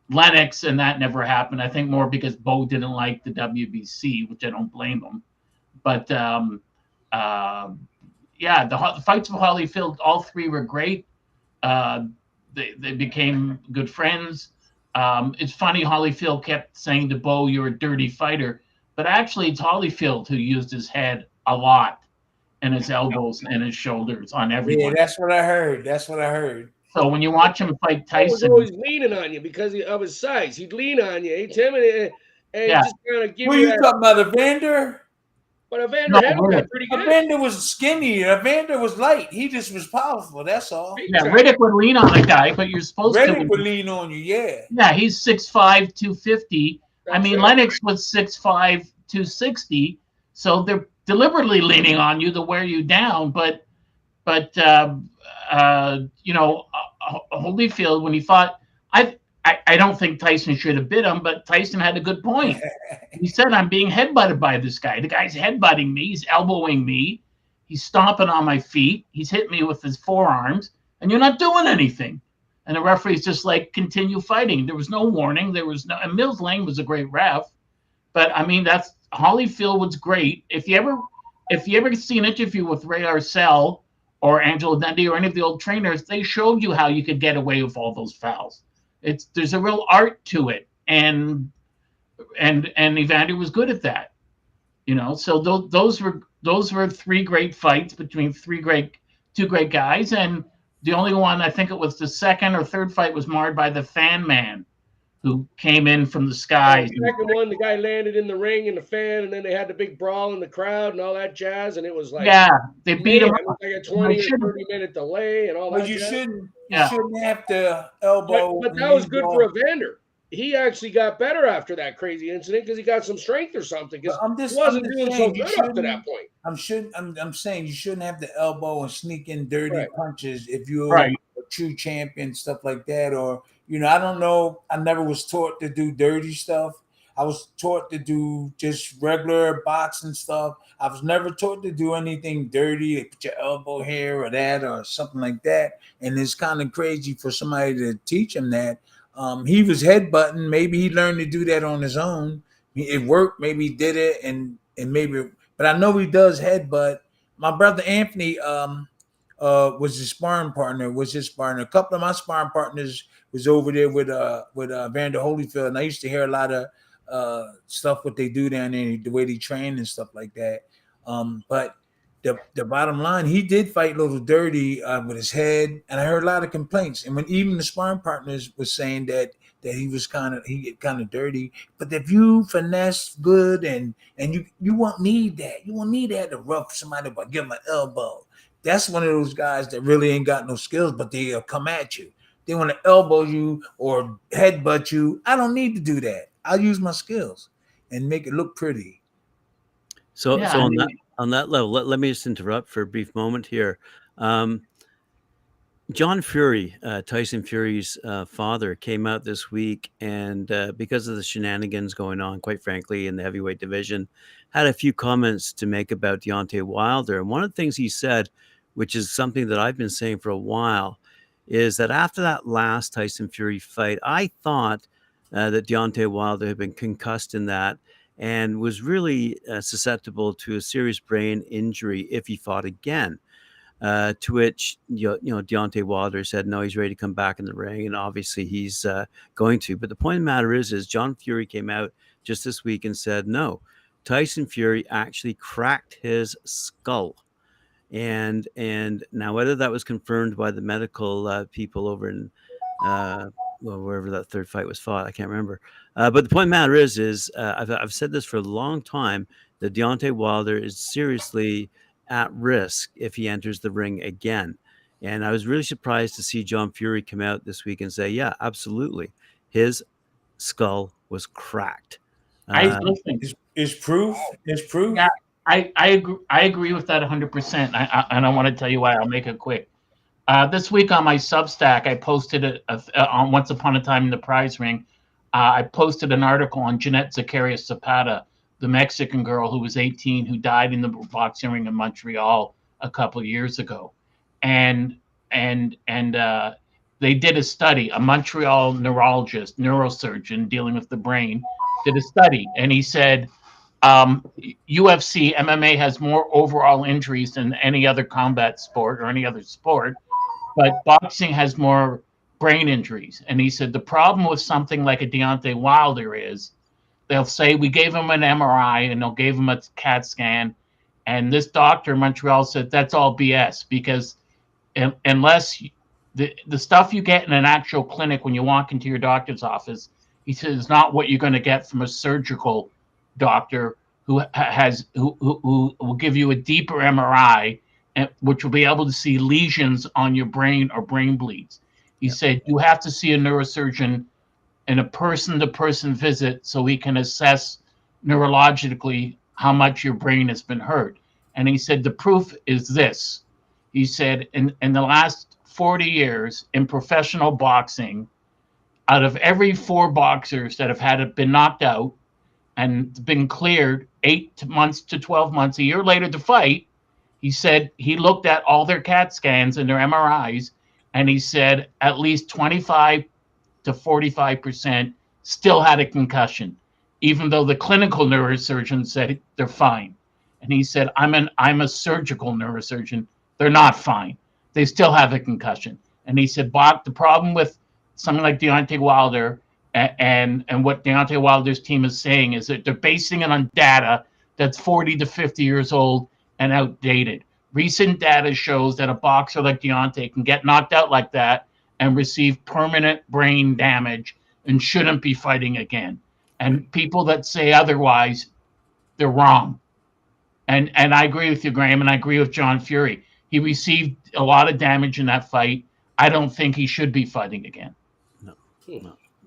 [SPEAKER 2] Lennox, and that never happened. I think more because Bo didn't like the WBC, which I don't blame him. But uh, yeah, the fights of Holyfield, all three were great. Uh, they became good friends. It's funny, Holyfield kept saying to Bo, "You're a dirty fighter," but actually, it's Holyfield who used his head a lot and his elbows and his shoulders on
[SPEAKER 3] Yeah,
[SPEAKER 2] everyone.
[SPEAKER 3] that's what I heard. That's what I heard.
[SPEAKER 2] So when you watch him fight
[SPEAKER 4] Bo was
[SPEAKER 2] Tyson,
[SPEAKER 4] always leaning on you because of his size. He'd lean on you, hey, Tim, and
[SPEAKER 2] yeah,
[SPEAKER 4] just kind of give
[SPEAKER 3] Who
[SPEAKER 4] you
[SPEAKER 3] you
[SPEAKER 4] that.
[SPEAKER 3] talking about, Evander?
[SPEAKER 4] But
[SPEAKER 2] no,
[SPEAKER 4] Evander had him
[SPEAKER 2] Riddick.
[SPEAKER 4] that pretty good.
[SPEAKER 3] Evander was skinny. Evander was light. He just was powerful. That's all.
[SPEAKER 2] Yeah, Riddick would lean on a guy, but you're supposed
[SPEAKER 3] Reddick
[SPEAKER 2] to.
[SPEAKER 3] would lean on you. Yeah.
[SPEAKER 2] Yeah, he's 6'5", 250. I
[SPEAKER 4] That's
[SPEAKER 2] mean,
[SPEAKER 4] right.
[SPEAKER 2] Lennox was 6'5", 260. So they're deliberately leaning on you to wear you down. But Holyfield, when he fought, I don't think Tyson should have bit him, but Tyson had a good point. He said, "I'm being headbutted by this guy. The guy's headbutting me. He's elbowing me. He's stomping on my feet. He's hitting me with his forearms, and you're not doing anything." And the referee's just like, continue fighting. There was no warning. There was no. And Mills Lane was a great ref, but I mean, that's Holyfield was great. If you ever see an interview with Ray Arcel or Angelo Dundee or any of the old trainers, they showed you how you could get away with all those fouls. There's a real art to it, and Evander was good at that. So those were three great fights between two great guys, and the only one, I think it was the second or third fight, was marred by the Fan Man, who came in from the skies.
[SPEAKER 4] The second one, the guy landed in the ring in the fan, and then they had the big brawl in the crowd and all that jazz, and it was like,
[SPEAKER 2] Yeah, they beat him
[SPEAKER 4] man,
[SPEAKER 2] up.
[SPEAKER 4] like a 20 or 30-minute delay and all
[SPEAKER 3] But
[SPEAKER 4] that.
[SPEAKER 3] you
[SPEAKER 4] jazz.
[SPEAKER 3] shouldn't have to elbow.
[SPEAKER 4] But that was good for Evander. He actually got better after that crazy incident because he got some strength or something. Because he wasn't doing so good up to that point.
[SPEAKER 3] I'm saying you shouldn't have to elbow and sneak in dirty punches if you're
[SPEAKER 2] Right.
[SPEAKER 3] a true champion, stuff like that. Or I don't know. I never was taught to do dirty stuff. I was taught to do just regular boxing stuff. I was never taught to do anything dirty, to put your elbow here or that or something like that. And it's kind of crazy for somebody to teach him that. He was headbutting. Maybe he learned to do that on his own. It worked. Maybe he did it, and maybe. But I know he does headbutt. My brother Anthony was his sparring partner. A couple of my sparring partners was over there with Vander Holyfield, and I used to hear a lot of stuff what they do down there, the way they train and stuff like that. But the bottom line, he did fight a little dirty with his head, and I heard a lot of complaints. And when even the sparring partners was saying that he get kind of dirty. But if you finesse good and you won't need that. You won't need that to rough somebody by give them an elbow. That's one of those guys that really ain't got no skills, but they'll come at you. They want to elbow you or headbutt you. I don't need to do that. I'll use my skills and make it look pretty.
[SPEAKER 1] So on that level, let me just interrupt for a brief moment here. John Fury, Tyson Fury's father, came out this week and because of the shenanigans going on, quite frankly, in the heavyweight division, had a few comments to make about Deontay Wilder. And one of the things he said, which is something that I've been saying for a while, is that after that last Tyson Fury fight, I thought that Deontay Wilder had been concussed in that and was really susceptible to a serious brain injury if he fought again. To which Deontay Wilder said no, he's ready to come back in the ring, and obviously he's going to. But the point of the matter is John Fury came out just this week and said no, Tyson Fury actually cracked his skull, and now whether that was confirmed by the medical people over in wherever that third fight was fought, I can't remember. But the point of the matter is I've said this for a long time, that Deontay Wilder is seriously at risk if he enters the ring again. And I was really surprised to see John Fury come out this week and say, yeah, absolutely, his skull was cracked.
[SPEAKER 3] Is proof? Is proof?
[SPEAKER 2] Yeah, I agree with that 100%. And I want to tell you why. I'll make it quick. This week on my Substack, I posted on Once Upon a Time in the Prize Ring. I posted an article on Jeanette Zacarias Zapata, the Mexican girl who was 18, who died in the boxing ring in Montreal a couple of years ago, and they did a study. A Montreal neurologist, neurosurgeon dealing with the brain, did a study, and he said UFC, MMA has more overall injuries than any other combat sport or any other sport, but boxing has more brain injuries. And he said the problem with something like a Deontay Wilder is they'll say we gave him an MRI and they'll give him a CAT scan, and this doctor in Montreal said that's all BS because unless the stuff you get in an actual clinic when you walk into your doctor's office, he says, is not what you're going to get from a surgical doctor who will give you a deeper MRI, which will be able to see lesions on your brain or brain bleeds. He said you have to see a neurosurgeon in a person-to-person visit so he can assess neurologically how much your brain has been hurt. And he said the proof is this. He said in the last 40 years in professional boxing, out of every 4 boxers that have been knocked out and been cleared 8 months to 12 months, a year later to fight, he said he looked at all their CAT scans and their MRIs, and he said at least 25 to 45% still had a concussion, even though the clinical neurosurgeon said they're fine. And he said, I'm a surgical neurosurgeon. They're not fine. They still have a concussion. And he said, Bob, the problem with something like Deontay Wilder and what Deontay Wilder's team is saying is that they're basing it on data that's 40 to 50 years old and outdated. Recent data shows that a boxer like Deontay can get knocked out like that and receive permanent brain damage and shouldn't be fighting again. And people that say otherwise, they're wrong. And I agree with you, Graham, and I agree with John Fury. He received a lot of damage in that fight. I don't think he should be fighting again.
[SPEAKER 1] No.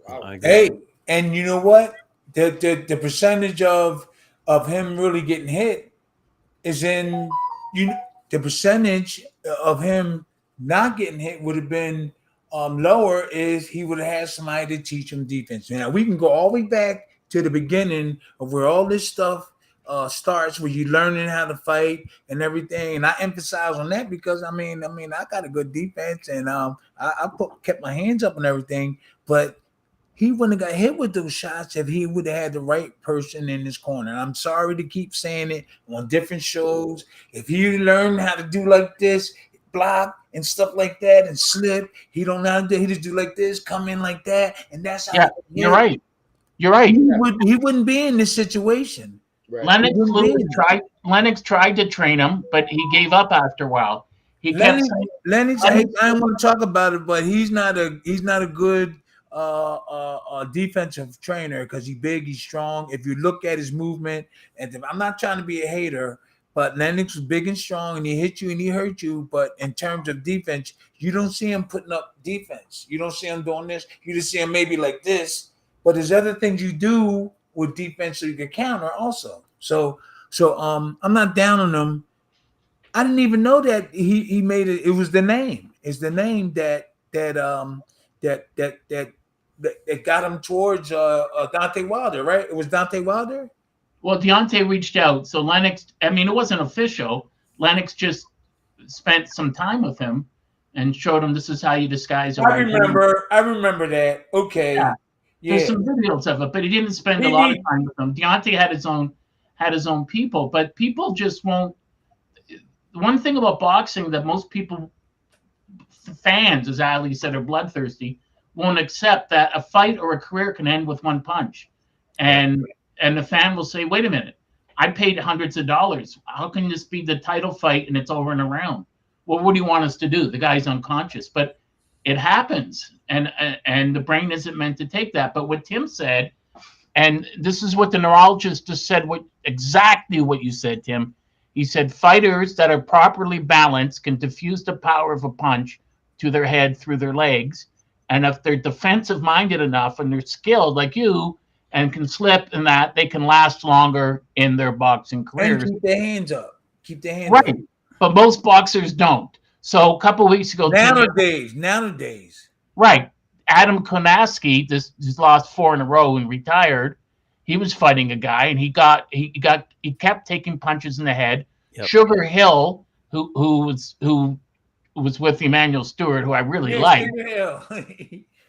[SPEAKER 4] Wow.
[SPEAKER 3] Hey, and you know what? The percentage of him really getting hit is in the percentage of him not getting hit would have been lower is he would have had somebody to teach him defense. Now we can go all the way back to the beginning of where all this stuff starts, where you're learning how to fight and everything. And I emphasize on that because I mean I got a good defense and I kept my hands up and everything, but he wouldn't have got hit with those shots if he would have had the right person in his corner. And I'm sorry to keep saying it on different shows. If he learned how to do like this, block and stuff like that and slip, he don't know how to do. He just do like this, come in like that, and that's how.
[SPEAKER 2] Yeah, you're right. You're right.
[SPEAKER 3] He wouldn't be in this situation.
[SPEAKER 4] Right.
[SPEAKER 2] Lennox tried to train him, but he gave up after a while.
[SPEAKER 3] Lennox, I don't want to talk about it, but he's not a good defensive trainer because he's big, he's strong. If you look at his movement, and I'm not trying to be a hater, but Lennox was big and strong, and he hit you and he hurt you. But in terms of defense, you don't see him putting up defense. You don't see him doing this. You just see him maybe like this. But there's other things you do with defense so you can counter also. So I'm not down on him. I didn't even know that he made it. It was the name. It's the name that got him towards Deontay Wilder, right? It was Deontay Wilder.
[SPEAKER 2] Well, Deontay reached out. So Lennox, I mean, it wasn't official. Lennox just spent some time with him and showed him this is how you disguise a
[SPEAKER 3] I remember that. Okay.
[SPEAKER 2] Yeah. There's some videos of it, but he didn't spend a lot of time with them. Deontay had his own people, but people just won't. One thing about boxing that most people, fans, as Ali said, are bloodthirsty, won't accept that a fight or a career can end with one punch. And the fan will say, wait a minute, I paid hundreds of dollars. How can this be the title fight and it's over in a round? Well, what do you want us to do? The guy's unconscious. But it happens. And the brain isn't meant to take that. But what Tim said, and this is what the neurologist just said, exactly what you said, Tim. He said fighters that are properly balanced can diffuse the power of a punch to their head through their legs. And if they're defensive minded enough and they're skilled like you and can slip in that, they can last longer in their boxing careers.
[SPEAKER 3] And keep their hands up.
[SPEAKER 2] Right. But most boxers don't. So a couple of weeks ago.
[SPEAKER 3] Nowadays.
[SPEAKER 2] Right. Adam Konaski, this lost 4 in a row and retired. He was fighting a guy and he kept taking punches in the head. Yep. Sugar Hill, who was with Emmanuel Stewart, who I really
[SPEAKER 3] Yes,
[SPEAKER 2] like.
[SPEAKER 3] hell.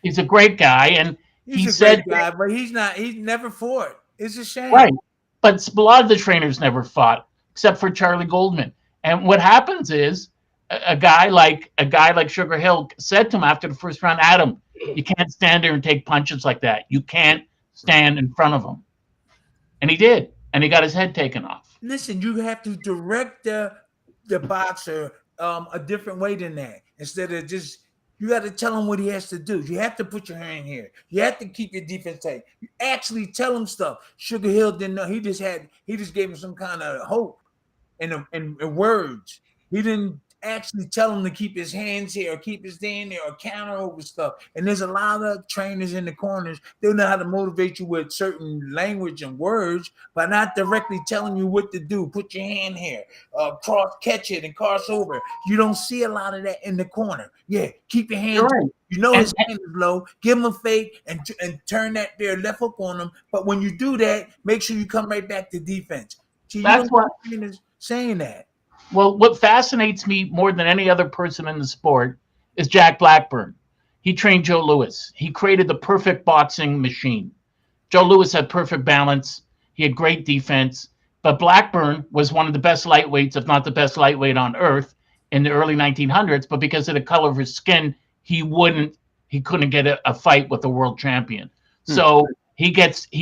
[SPEAKER 2] He's a great guy, and
[SPEAKER 3] He's
[SPEAKER 2] he
[SPEAKER 3] a
[SPEAKER 2] said,
[SPEAKER 3] great guy, but he's not. He's never fought. It's a shame.
[SPEAKER 2] right. But a lot of the trainers never fought, except for Charlie Goldman. And what happens is a guy like Sugar Hill said to him after the first round, Adam, you can't stand there and take punches like that. You can't stand in front of him. And he did. And he got his head taken off.
[SPEAKER 3] Listen, you have to direct the boxer a different way than that. Instead of just, you got to tell him what he has to do. You have to put your hand here. You have to keep your defense tight. You actually tell him stuff. Sugar Hill didn't know. He just gave him some kind of hope and words. He didn't actually tell him to keep his hands here or keep his hand there or counter over stuff. And there's a lot of trainers in the corners. They know how to motivate you with certain language and words, but not directly telling you what to do. Put your hand here, cross, catch it, and cross over. You don't see a lot of that in the corner. Yeah, keep your hands.
[SPEAKER 2] Right.
[SPEAKER 3] You know his hand is low. Give him a fake and turn that there left hook on him. But when you do that, make sure you come right back to defense. See,
[SPEAKER 2] That's what
[SPEAKER 3] trainers saying that.
[SPEAKER 2] Well, what fascinates me more than any other person in the sport is Jack Blackburn. He trained Joe Louis. He created the perfect boxing machine. Joe Louis had perfect balance. He had great defense. But Blackburn was one of the best lightweights, if not the best lightweight on earth in the early 1900s. But because of the color of his skin, he couldn't get a fight with the world champion. So he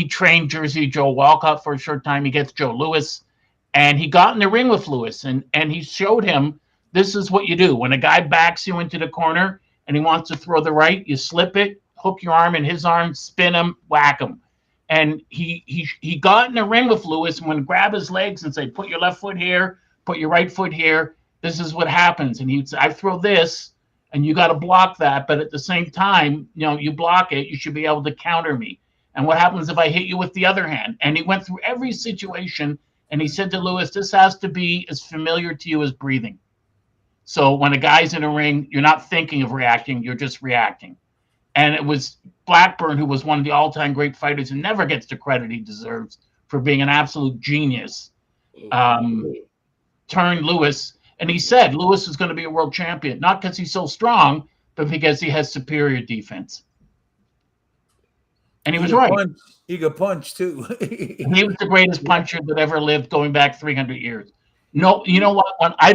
[SPEAKER 2] trained Jersey Joe Walcott for a short time. He gets Joe Louis. And he got in the ring with Louis, and he showed him, this is what you do. When a guy backs you into the corner and he wants to throw the right, you slip it, hook your arm in his arm, spin him, whack him. And he got in the ring with Louis and would grab his legs and say, put your left foot here, put your right foot here. This is what happens. And he'd say, I throw this, and you got to block that. But at the same time, you block it, you should be able to counter me. And what happens if I hit you with the other hand? And he went through every situation. And he said to Louis, this has to be as familiar to you as breathing. So when a guy's in a ring, you're not thinking of reacting, you're just reacting. And it was Blackburn, who was one of the all-time great fighters and never gets the credit he deserves for being an absolute genius, turned Louis. And he said Louis is going to be a world champion, not because he's so strong, but because he has superior defense. And he was right.
[SPEAKER 3] He could punch too.
[SPEAKER 2] He was the greatest puncher that ever lived, going back 300 years. No, you know what? When I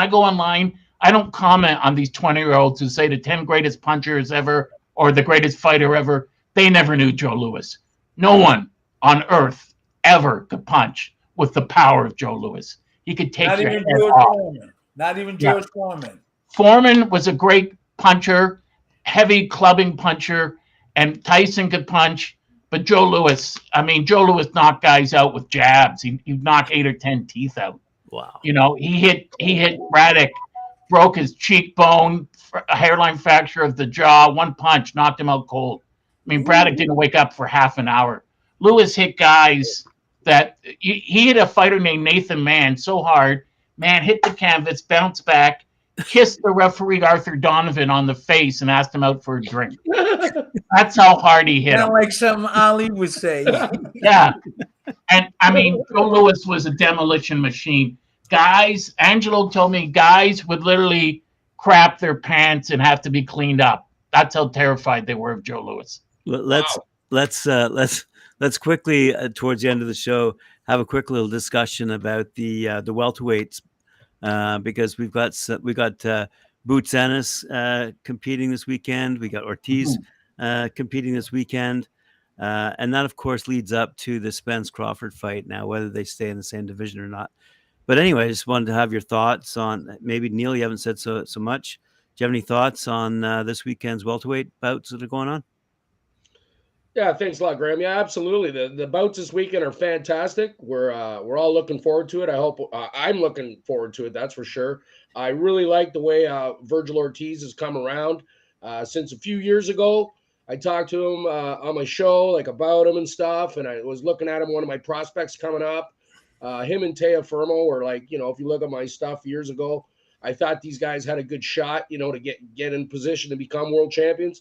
[SPEAKER 2] go online, I don't comment on these 20-year-olds who say the 10 greatest punchers ever or the greatest fighter ever. They never knew Joe Louis. No one on earth ever could punch with the power of Joe Louis. He could take your head off.
[SPEAKER 3] Not even George Foreman.
[SPEAKER 2] Foreman was a great puncher, heavy clubbing puncher. And Tyson could punch, but Joe Louis knocked guys out with jabs. He'd knock 8 or 10 teeth out.
[SPEAKER 1] Wow.
[SPEAKER 2] He hit Braddock, broke his cheekbone, a hairline fracture of the jaw. One punch knocked him out cold. Braddock didn't wake up for half an hour. Louis hit guys that he hit a fighter named Nathan Mann so hard. Man hit the canvas, bounced back, kissed the referee Arthur Donovan on the face, and asked him out for a drink. That's how hard he hit him.
[SPEAKER 3] Sound like something Ali would say.
[SPEAKER 2] Yeah. And Joe Louis was a demolition machine. Guys, Angelo told me guys would literally crap their pants and have to be cleaned up. That's how terrified they were of Joe Louis.
[SPEAKER 1] Let's quickly towards the end of the show have a quick little discussion about the welterweights because we've got Boots Ennis competing this weekend. We got Ortiz competing this weekend. And that, of course, leads up to the Spence Crawford fight now, whether they stay in the same division or not. But anyway, I just wanted to have your thoughts on, maybe Neil, you haven't said so much. Do you have any thoughts on this weekend's welterweight bouts that are going on?
[SPEAKER 4] Yeah, thanks a lot, Graham. Yeah, absolutely. The bouts this weekend are fantastic. We're all looking forward to it. I hope I'm looking forward to it. That's for sure. I really like the way Virgil Ortiz has come around since a few years ago. I talked to him on my show, about him and stuff, and I was looking at him, one of my prospects coming up. Him and Teofimo were if you look at my stuff years ago, I thought these guys had a good shot, to get in position to become world champions.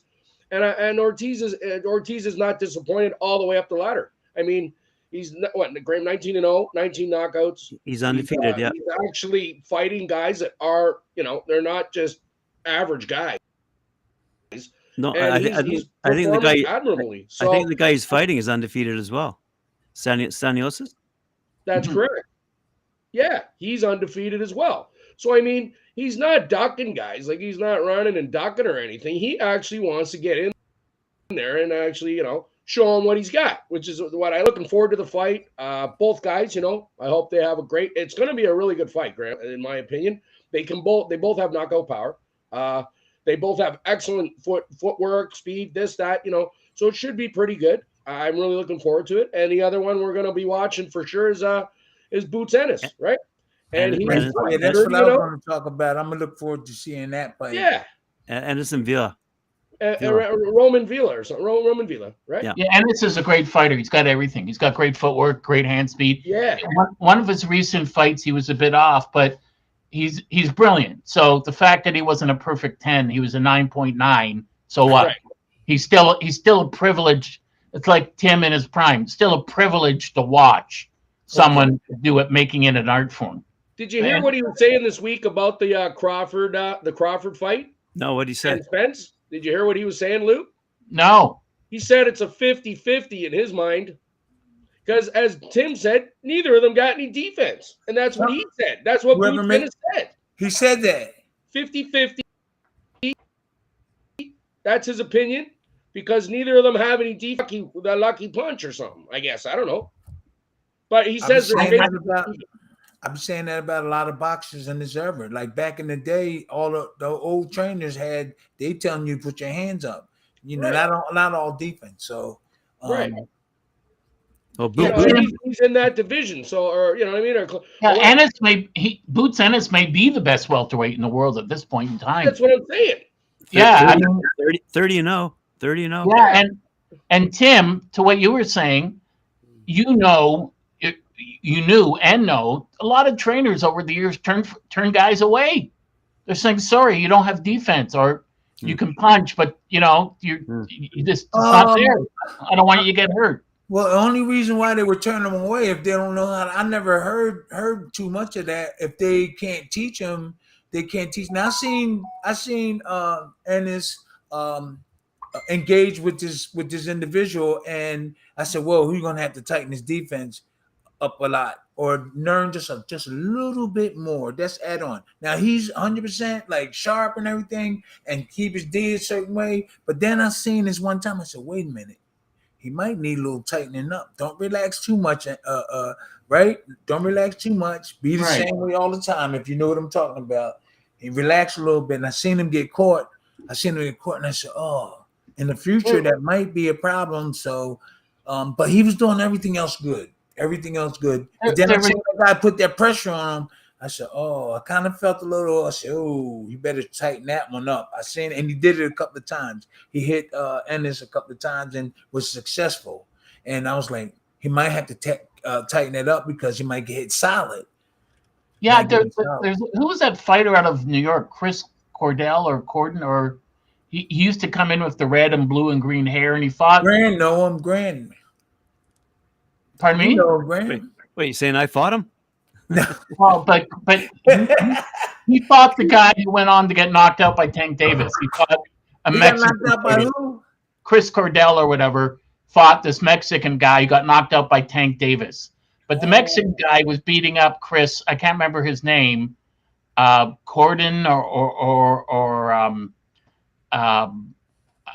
[SPEAKER 4] And Ortiz is not disappointed all the way up the ladder. He's what, Graham, 19-0, 19 knockouts.
[SPEAKER 1] He's undefeated. Yeah.
[SPEAKER 4] He's actually fighting guys that are, they're not just average guys.
[SPEAKER 1] No,
[SPEAKER 4] And he's
[SPEAKER 1] I think the
[SPEAKER 4] performing
[SPEAKER 1] guy.
[SPEAKER 4] admirably.
[SPEAKER 1] I think
[SPEAKER 4] So
[SPEAKER 1] the guy he's fighting is undefeated as well. Staniosis.
[SPEAKER 4] that's correct. Yeah, he's undefeated as well. So I mean, he's not ducking guys, like he's not running and ducking or anything. He actually wants to get in there and actually, show him what he's got, which is what I'm looking forward to the fight. Both guys, I hope they have it's going to be a really good fight, Grant, in my opinion. They both have knockout power. They both have excellent footwork, speed, this, that, so it should be pretty good. I'm really looking forward to it. And the other one we're going to be watching for sure is Boots Ennis, right? And he's
[SPEAKER 3] that's what I was going to talk about. I'm going to look forward to seeing that fight.
[SPEAKER 4] Yeah.
[SPEAKER 1] Anderson Villa.
[SPEAKER 4] Roman Villa or something. Roman Villa, right?
[SPEAKER 2] Yeah, Ennis is a great fighter. He's got everything. He's got great footwork, great hand speed.
[SPEAKER 4] Yeah.
[SPEAKER 2] One of his recent fights, he was a bit off, but he's brilliant. So the fact that he wasn't a perfect 10, he was a 9.9. So what? Right. He's still a privilege. It's like Tim in his prime. Still a privilege to watch someone do it, making it an art form.
[SPEAKER 4] Did you hear what he was saying this week about the Crawford fight?
[SPEAKER 1] No, what he said.
[SPEAKER 4] Spence? Did you hear what he was saying, Lou?
[SPEAKER 2] No.
[SPEAKER 4] He said it's a 50-50 in his mind. Because as Tim said, neither of them got any defense. And that's what he said. That's what Boots said.
[SPEAKER 3] He said that.
[SPEAKER 4] 50-50. That's his opinion. Because neither of them have any defense. The lucky punch or something, I guess. I don't know. But he says
[SPEAKER 3] I'm saying that about a lot of boxers in this era. Like back in the day, all the old trainers they telling you to put your hands up. Not all defense. So
[SPEAKER 4] right.
[SPEAKER 1] Well,
[SPEAKER 4] he's in that division. So, or you know what I mean?
[SPEAKER 2] Boots Ennis may be the best welterweight in the world at this point in time.
[SPEAKER 4] That's what I'm saying.
[SPEAKER 2] Yeah,
[SPEAKER 1] 30-0. 30-0.
[SPEAKER 2] Yeah, and Tim, to what you were saying, you knew and know a lot of trainers over the years turn guys away. They're saying, sorry, you don't have defense, or you can punch, but you just it's not there. I don't want you to get hurt.
[SPEAKER 3] Well, the only reason why they would turn them away if they don't know how. I never heard too much of that. If they can't teach them, they can't teach. Now I seen Ennis engage with this individual, and I said, well, who's gonna have to tighten his defense up a lot or learn just a little bit more. That's add on. Now he's 100% like sharp and everything and keep his D a certain way. But then I seen this one time, I said, wait a minute, he might need a little tightening up. Don't relax too much. Right? Don't relax too much. Be the same way all the time. If you know what I'm talking about. He relaxed a little bit, and I seen him get caught. And I said, oh, in the future that might be a problem. So, but he was doing everything else good. Everything else good. But then I seen the guy put that pressure on him. I said, oh, I kind of felt a little. I said, oh, you better tighten that one up. I seen it, and he did it a couple of times. He hit Ennis a couple of times and was successful. And I was like, he might have to tighten it up because he might get hit solid.
[SPEAKER 2] Yeah, there's who was that fighter out of New York? Chris Cordell or Corden, or he used to come in with the red and blue and green hair, and he fought.
[SPEAKER 3] Grand.
[SPEAKER 2] Pardon me?
[SPEAKER 1] Wait, you saying I fought him?
[SPEAKER 2] Well, but he fought the guy who went on to get knocked out by Tank Davis. He fought a Mexican.
[SPEAKER 3] Got knocked out by who?
[SPEAKER 2] Chris Cordell or whatever fought this Mexican guy who got knocked out by Tank Davis. But the Mexican guy was beating up Chris. I can't remember his name. Corden or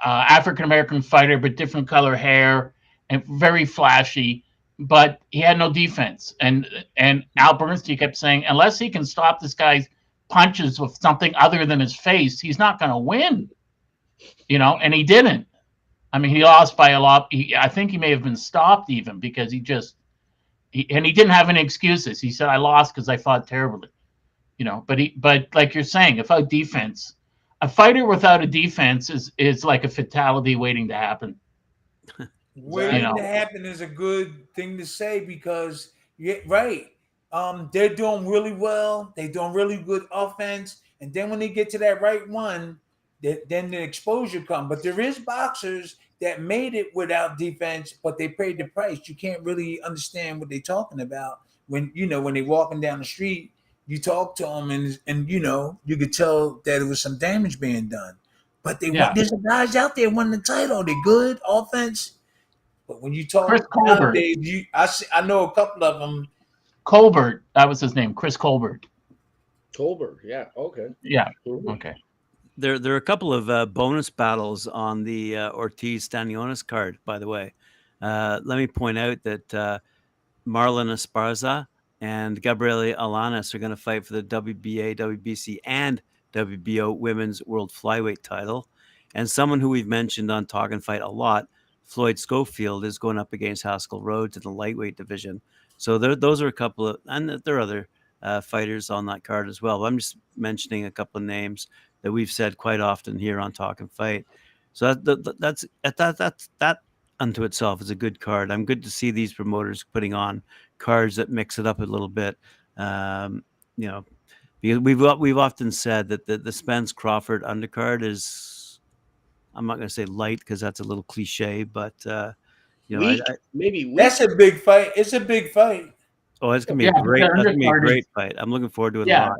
[SPEAKER 2] African American fighter, but different color hair and very flashy. But he had no defense. And Al Bernstein kept saying, unless he can stop this guy's punches with something other than his face, he's not going to win. And he didn't. I mean, he lost by a lot. I think he may have been stopped even because he didn't have any excuses. He said, I lost because I fought terribly. But like you're saying, without defense, a fighter without a defense is like a fatality waiting to happen.
[SPEAKER 3] Waiting to happen is a good thing to say because they're doing really well. They're doing really good offense, and then when they get to that right one, then the exposure come. But there is boxers that made it without defense, but they paid the price. You can't really understand what they're talking about when when they're walking down the street. You talk to them, and you could tell that it was some damage being done. But they want
[SPEAKER 2] Yeah.
[SPEAKER 3] there's guys out there winning the title. They're good offense, but when you
[SPEAKER 2] Chris
[SPEAKER 3] talk
[SPEAKER 2] Colbert.
[SPEAKER 3] nowadays, I know a couple of them.
[SPEAKER 2] Colbert, that was his name, Chris Colbert.
[SPEAKER 4] Tolberg, yeah, okay.
[SPEAKER 2] Yeah.
[SPEAKER 4] Mhm.
[SPEAKER 2] Okay.
[SPEAKER 1] There are a couple of bonus battles on the Ortiz Stanionis card, by the way. Let me point out that Marlon Esparza and Gabriele Alanis are going to fight for the WBA, WBC, and WBO Women's World Flyweight title. And someone who we've mentioned on Talk and Fight a lot, Floyd Schofield, is going up against Haskell Rhodes in the lightweight division. So those are a couple of, and there are other fighters on that card as well. But I'm just mentioning a couple of names that we've said quite often here on Talk and Fight. So that unto itself is a good card. I'm good to see these promoters putting on cards that mix it up a little bit. Because we've often said that the Spence Crawford undercard is, I'm not going to say light because that's a little cliche, but
[SPEAKER 4] Weak, maybe weak.
[SPEAKER 3] That's a big fight. It's a big fight.
[SPEAKER 1] Oh, it's gonna be
[SPEAKER 2] Yeah,
[SPEAKER 1] a great.
[SPEAKER 2] the
[SPEAKER 1] That's gonna be a
[SPEAKER 2] undercard
[SPEAKER 1] great
[SPEAKER 2] is-
[SPEAKER 1] fight. I'm looking forward to it a
[SPEAKER 2] Yeah.
[SPEAKER 1] lot.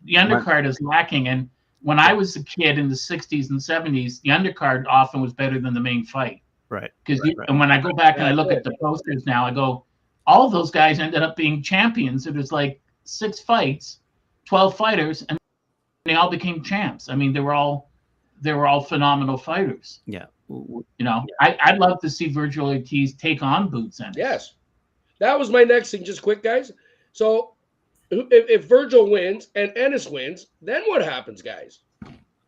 [SPEAKER 2] The undercard is lacking. And when I was a kid in the 60s and 70s, the undercard often was better than the main fight.
[SPEAKER 1] Right.
[SPEAKER 2] Because
[SPEAKER 1] Right.
[SPEAKER 2] and when I go back and I
[SPEAKER 4] That's
[SPEAKER 2] look
[SPEAKER 4] it.
[SPEAKER 2] at the posters now, I go, all those guys ended up being champions. It was like 6 fights, 12 fighters, and they all became champs. I mean, they were all phenomenal fighters.
[SPEAKER 1] Yeah.
[SPEAKER 2] I'd love to see Virgil Ortiz take on Boots Ennis.
[SPEAKER 4] Yes. That was my next thing, just quick, guys. So if Virgil wins and Ennis wins, then what happens, guys?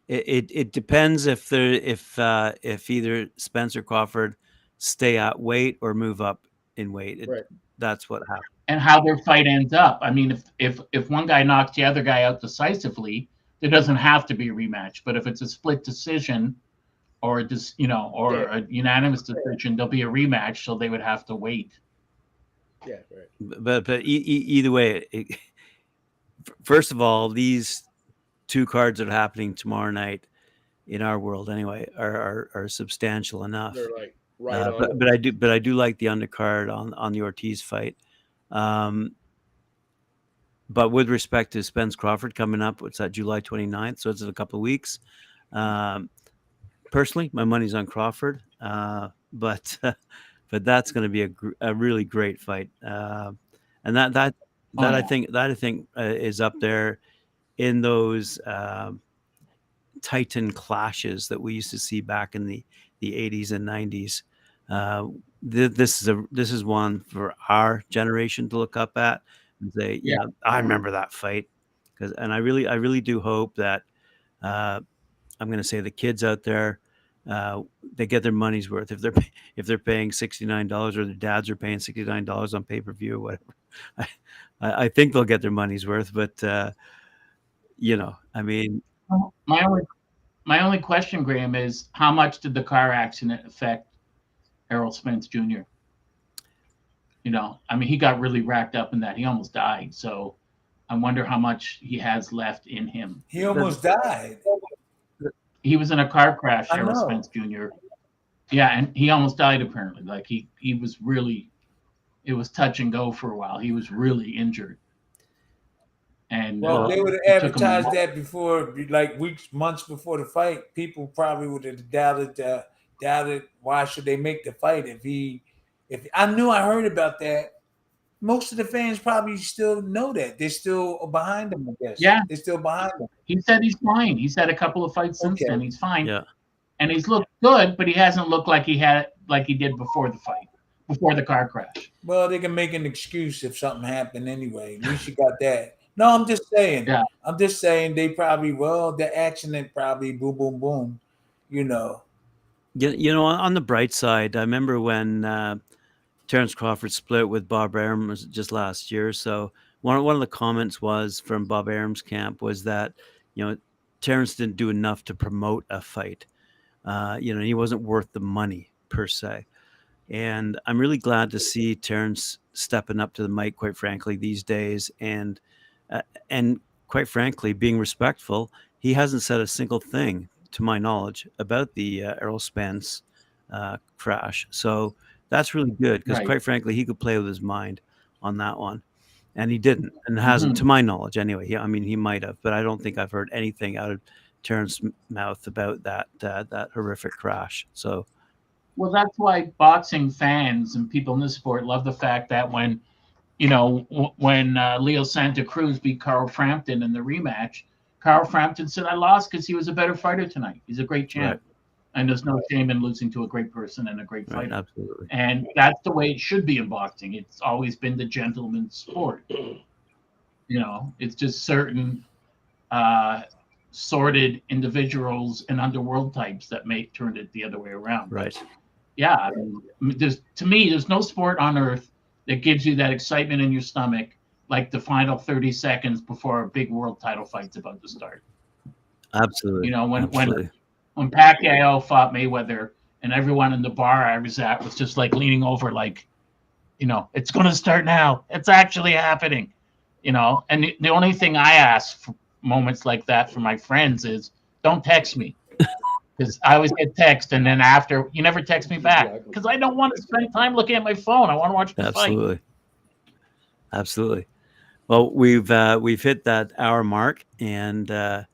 [SPEAKER 1] It depends if either Spencer Crawford stay at weight or move up in weight.
[SPEAKER 4] Right.
[SPEAKER 1] That's what happens.
[SPEAKER 2] And how their fight ends up. I mean, if one guy knocks the other guy out decisively, there doesn't have to be a rematch. But if it's a split decision or a unanimous decision, there'll be a rematch. So they would have to wait.
[SPEAKER 4] Yeah, right.
[SPEAKER 1] But either way, first of all, these two cards that are happening tomorrow night in our world anyway are substantial enough.
[SPEAKER 4] They're like right on.
[SPEAKER 1] But I do like the undercard on the Ortiz fight. But with respect to Spence Crawford coming up, what's that, July 29th? So it's in a couple of weeks. Personally, my money's on Crawford, but that's going to be a really great fight, and I think is up there in those Titan clashes that we used to see back in the 80s and 90s. This is one for our generation to look up at and say, I remember that fight, and I really do hope that I'm going to say the kids out there, they get their money's worth if they're paying $69 or their dads are paying $69 on pay-per-view or whatever. I think they'll get their money's worth, but I mean,
[SPEAKER 2] my only question, Graham, is how much did the car accident affect Errol Spence Jr.? I mean, he got really racked up in that. He almost died. So I wonder how much he has left in him.
[SPEAKER 3] He almost died.
[SPEAKER 2] He was in a car crash, Errol Spence Jr. Yeah, and he almost died apparently. Like he was really, it was touch and go for a while. He was really injured. And
[SPEAKER 3] they would have advertised that before, like months before the fight. People probably would have doubted why should they make the fight if I knew I heard about that. Most of the fans probably still know that. They're still behind him, I guess.
[SPEAKER 2] Yeah.
[SPEAKER 3] They're still behind him.
[SPEAKER 2] He said he's fine. He's had a couple of fights since then. He's fine.
[SPEAKER 1] Yeah.
[SPEAKER 2] And he's looked good, but he hasn't looked like he did before the fight, before the car crash.
[SPEAKER 3] Well, they can make an excuse if something happened anyway. At least you got that. No, I'm just saying.
[SPEAKER 2] Yeah.
[SPEAKER 3] I'm just saying they probably, the accident probably boom, boom, boom,
[SPEAKER 1] On the bright side, I remember when Terence Crawford split with Bob Arum just last year. So one of the comments was from Bob Arum's camp was that, Terence didn't do enough to promote a fight. He wasn't worth the money per se. And I'm really glad to see Terence stepping up to the mic, quite frankly, these days. And quite frankly, being respectful, he hasn't said a single thing to my knowledge, about the Errol Spence crash. So that's really good because,
[SPEAKER 2] Right.
[SPEAKER 1] quite frankly, he could play with his mind on that one, and he didn't, and hasn't,
[SPEAKER 2] Mhm.
[SPEAKER 1] to my knowledge, anyway. I mean, he might have, but I don't think I've heard anything out of Terrence's mouth about that horrific crash. So
[SPEAKER 2] Well, that's why boxing fans and people in this sport love the fact that when Leo Santa Cruz beat Carl Frampton in the rematch, Carl Frampton said, "I lost because he was a better fighter tonight. He's a great champ, and there's no shame in losing to a great person and a great
[SPEAKER 1] right,
[SPEAKER 2] fighter."
[SPEAKER 1] absolutely.
[SPEAKER 2] And that's the way it should be in boxing. It's always been the gentleman's sport. It's just certain sorted individuals and underworld types that may turn it the other way around.
[SPEAKER 1] Right.
[SPEAKER 2] Yeah, I mean, there's no sport on earth that gives you that excitement in your stomach like the final 30 seconds before a big world title fight's about to start.
[SPEAKER 1] Absolutely.
[SPEAKER 2] When Pacquiao fought Mayweather, and everyone in the bar I was at was just like leaning over, like, it's going to start now. It's actually happening. And the only thing I ask for moments like that from my friends is, don't text me. Because I always get text, and then after, you never text me back. Because I don't want to spend time looking at my phone. I want to watch the fight.
[SPEAKER 1] Absolutely. Well, we've hit that hour mark, and the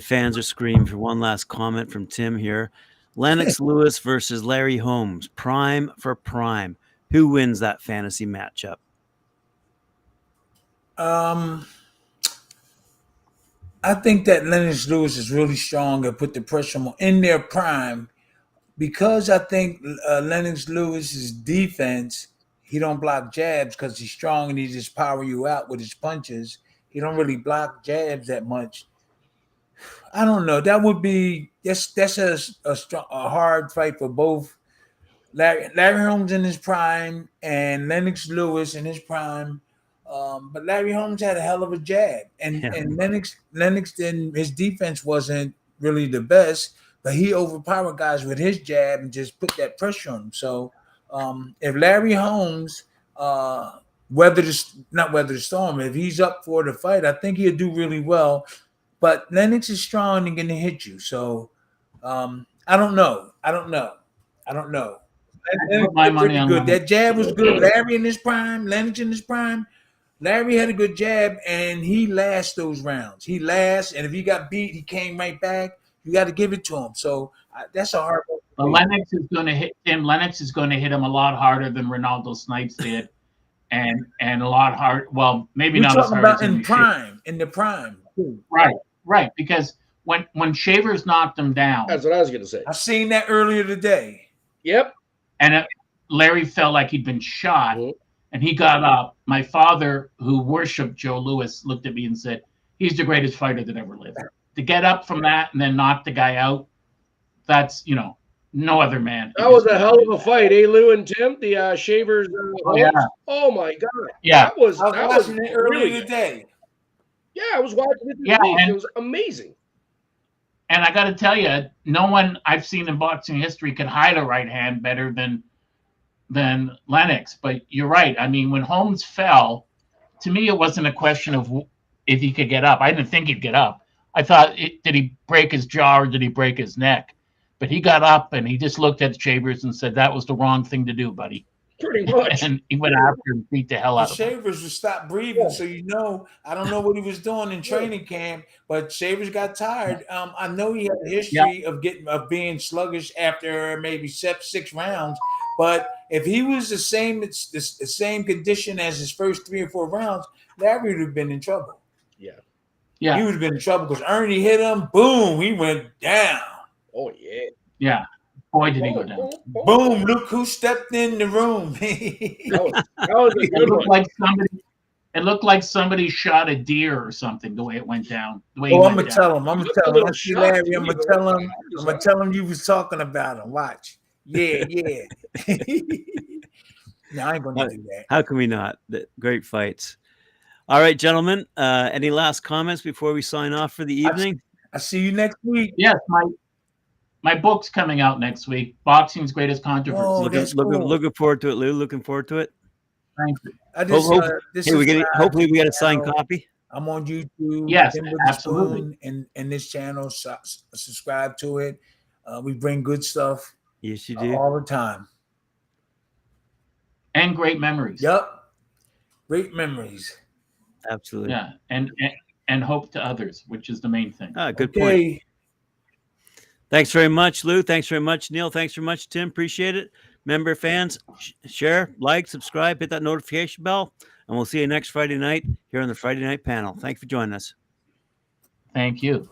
[SPEAKER 1] fans are screaming for one last comment from Tim here. Lennox Lewis versus Larry Holmes, prime for prime. Who wins that fantasy matchup?
[SPEAKER 3] I think that Lennox Lewis is really strong and put the pressure on in their prime, because I think Lennox Lewis's defense, he don't block jabs because he's strong and he just power you out with his punches. He don't really block jabs that much. I don't know. That would be that's a hard fight for both Larry Holmes in his prime and Lennox Lewis in his prime. But Larry Holmes had a hell of a jab, and Lennox then his defense wasn't really the best, but he overpowered guys with his jab and just put that pressure on them. So if Larry Holmes not weather the storm, if he's up for the fight, I think he'll do really well. But Lennox is strong and going to hit you. So I don't know.
[SPEAKER 2] My money on
[SPEAKER 3] good. That jab was good. Larry in his prime, Lennox in his prime. Larry had a good jab, and he lasts those rounds. He lasts, and if he got beat, he came right back. You got to give it to him. So that's a hard one.
[SPEAKER 2] But Lennox is going to hit him. Lennox is going to hit him a lot harder than Ronaldo Snipes did, and a lot hard. Well, maybe not as hard as
[SPEAKER 3] in the prime.
[SPEAKER 2] Right. Because when Shavers knocked him down,
[SPEAKER 4] that's what I was going to say.
[SPEAKER 3] I seen that earlier today.
[SPEAKER 4] Yep.
[SPEAKER 2] And Larry felt like he'd been shot. Mm-hmm. And he got up. My father, who worshipped Joe Louis, looked at me and said, "He's the greatest fighter that ever lived." To get up from that and then knock the guy out, that's, no other man.
[SPEAKER 4] That was a hell of a fight, Lou and Tim? The Shavers.
[SPEAKER 2] Yeah.
[SPEAKER 4] Oh, my God.
[SPEAKER 2] Yeah.
[SPEAKER 3] I was watching it earlier today.
[SPEAKER 4] Yeah, I was watching it.
[SPEAKER 2] Yeah,
[SPEAKER 4] it was amazing.
[SPEAKER 2] And I got to tell you, no one I've seen in boxing history can hide a right hand better than Lennox. But you're right. I mean, when Holmes fell, to me, it wasn't a question of if he could get up. I didn't think he'd get up. I thought, did he break his jaw or did he break his neck? But he got up and he just looked at Shavers and said, "That was the wrong thing to do, buddy."
[SPEAKER 4] Pretty much.
[SPEAKER 2] And he went after and beat the hell out of him.
[SPEAKER 3] Shavers would stop breathing. So, I don't know what he was doing in training camp, but Shavers got tired. I know he had a history of being sluggish after maybe 6 rounds. But if he was the same condition as his first 3 or 4 rounds, Larry would have been in trouble.
[SPEAKER 2] Yeah.
[SPEAKER 3] He would have been in trouble because Ernie hit him. Boom, he went down.
[SPEAKER 4] Oh, yeah.
[SPEAKER 2] Yeah. Boy, did he go down.
[SPEAKER 3] Boom, look who stepped in the room.
[SPEAKER 4] that was a good one.
[SPEAKER 2] It looked like somebody shot a deer or something, the way it went down.
[SPEAKER 3] I'm going to tell him. I'm going to tell him. I see Larry. I'm going to tell him you was talking about him. Watch. Yeah. No, I ain't going to do that.
[SPEAKER 1] How can we not? Great fights. All right, gentlemen. Any last comments before we sign off for the evening?
[SPEAKER 3] I see you next week.
[SPEAKER 2] Yes, my book's coming out next week. Boxing's Greatest Controversy.
[SPEAKER 1] Oh, looking forward to it, Lou. Looking forward to it.
[SPEAKER 2] Thank you.
[SPEAKER 1] Hopefully we get a signed copy.
[SPEAKER 3] I'm on YouTube.
[SPEAKER 2] Yes,
[SPEAKER 3] Tim
[SPEAKER 2] absolutely.
[SPEAKER 3] Witherspoon and this channel. Subscribe to it. We bring good stuff
[SPEAKER 1] Yes, you do.
[SPEAKER 3] all the time.
[SPEAKER 2] And great memories.
[SPEAKER 3] Yep. Great memories.
[SPEAKER 1] Absolutely.
[SPEAKER 2] Yeah, and hope to others, which is the main thing.
[SPEAKER 1] Good point. Thanks very much, Lou. Thanks very much, Neil. Thanks very much, Tim. Appreciate it. Member fans, share, like, subscribe, hit that notification bell, and we'll see you next Friday night here on the Friday Night Panel. Thank you for joining us.
[SPEAKER 2] Thank you.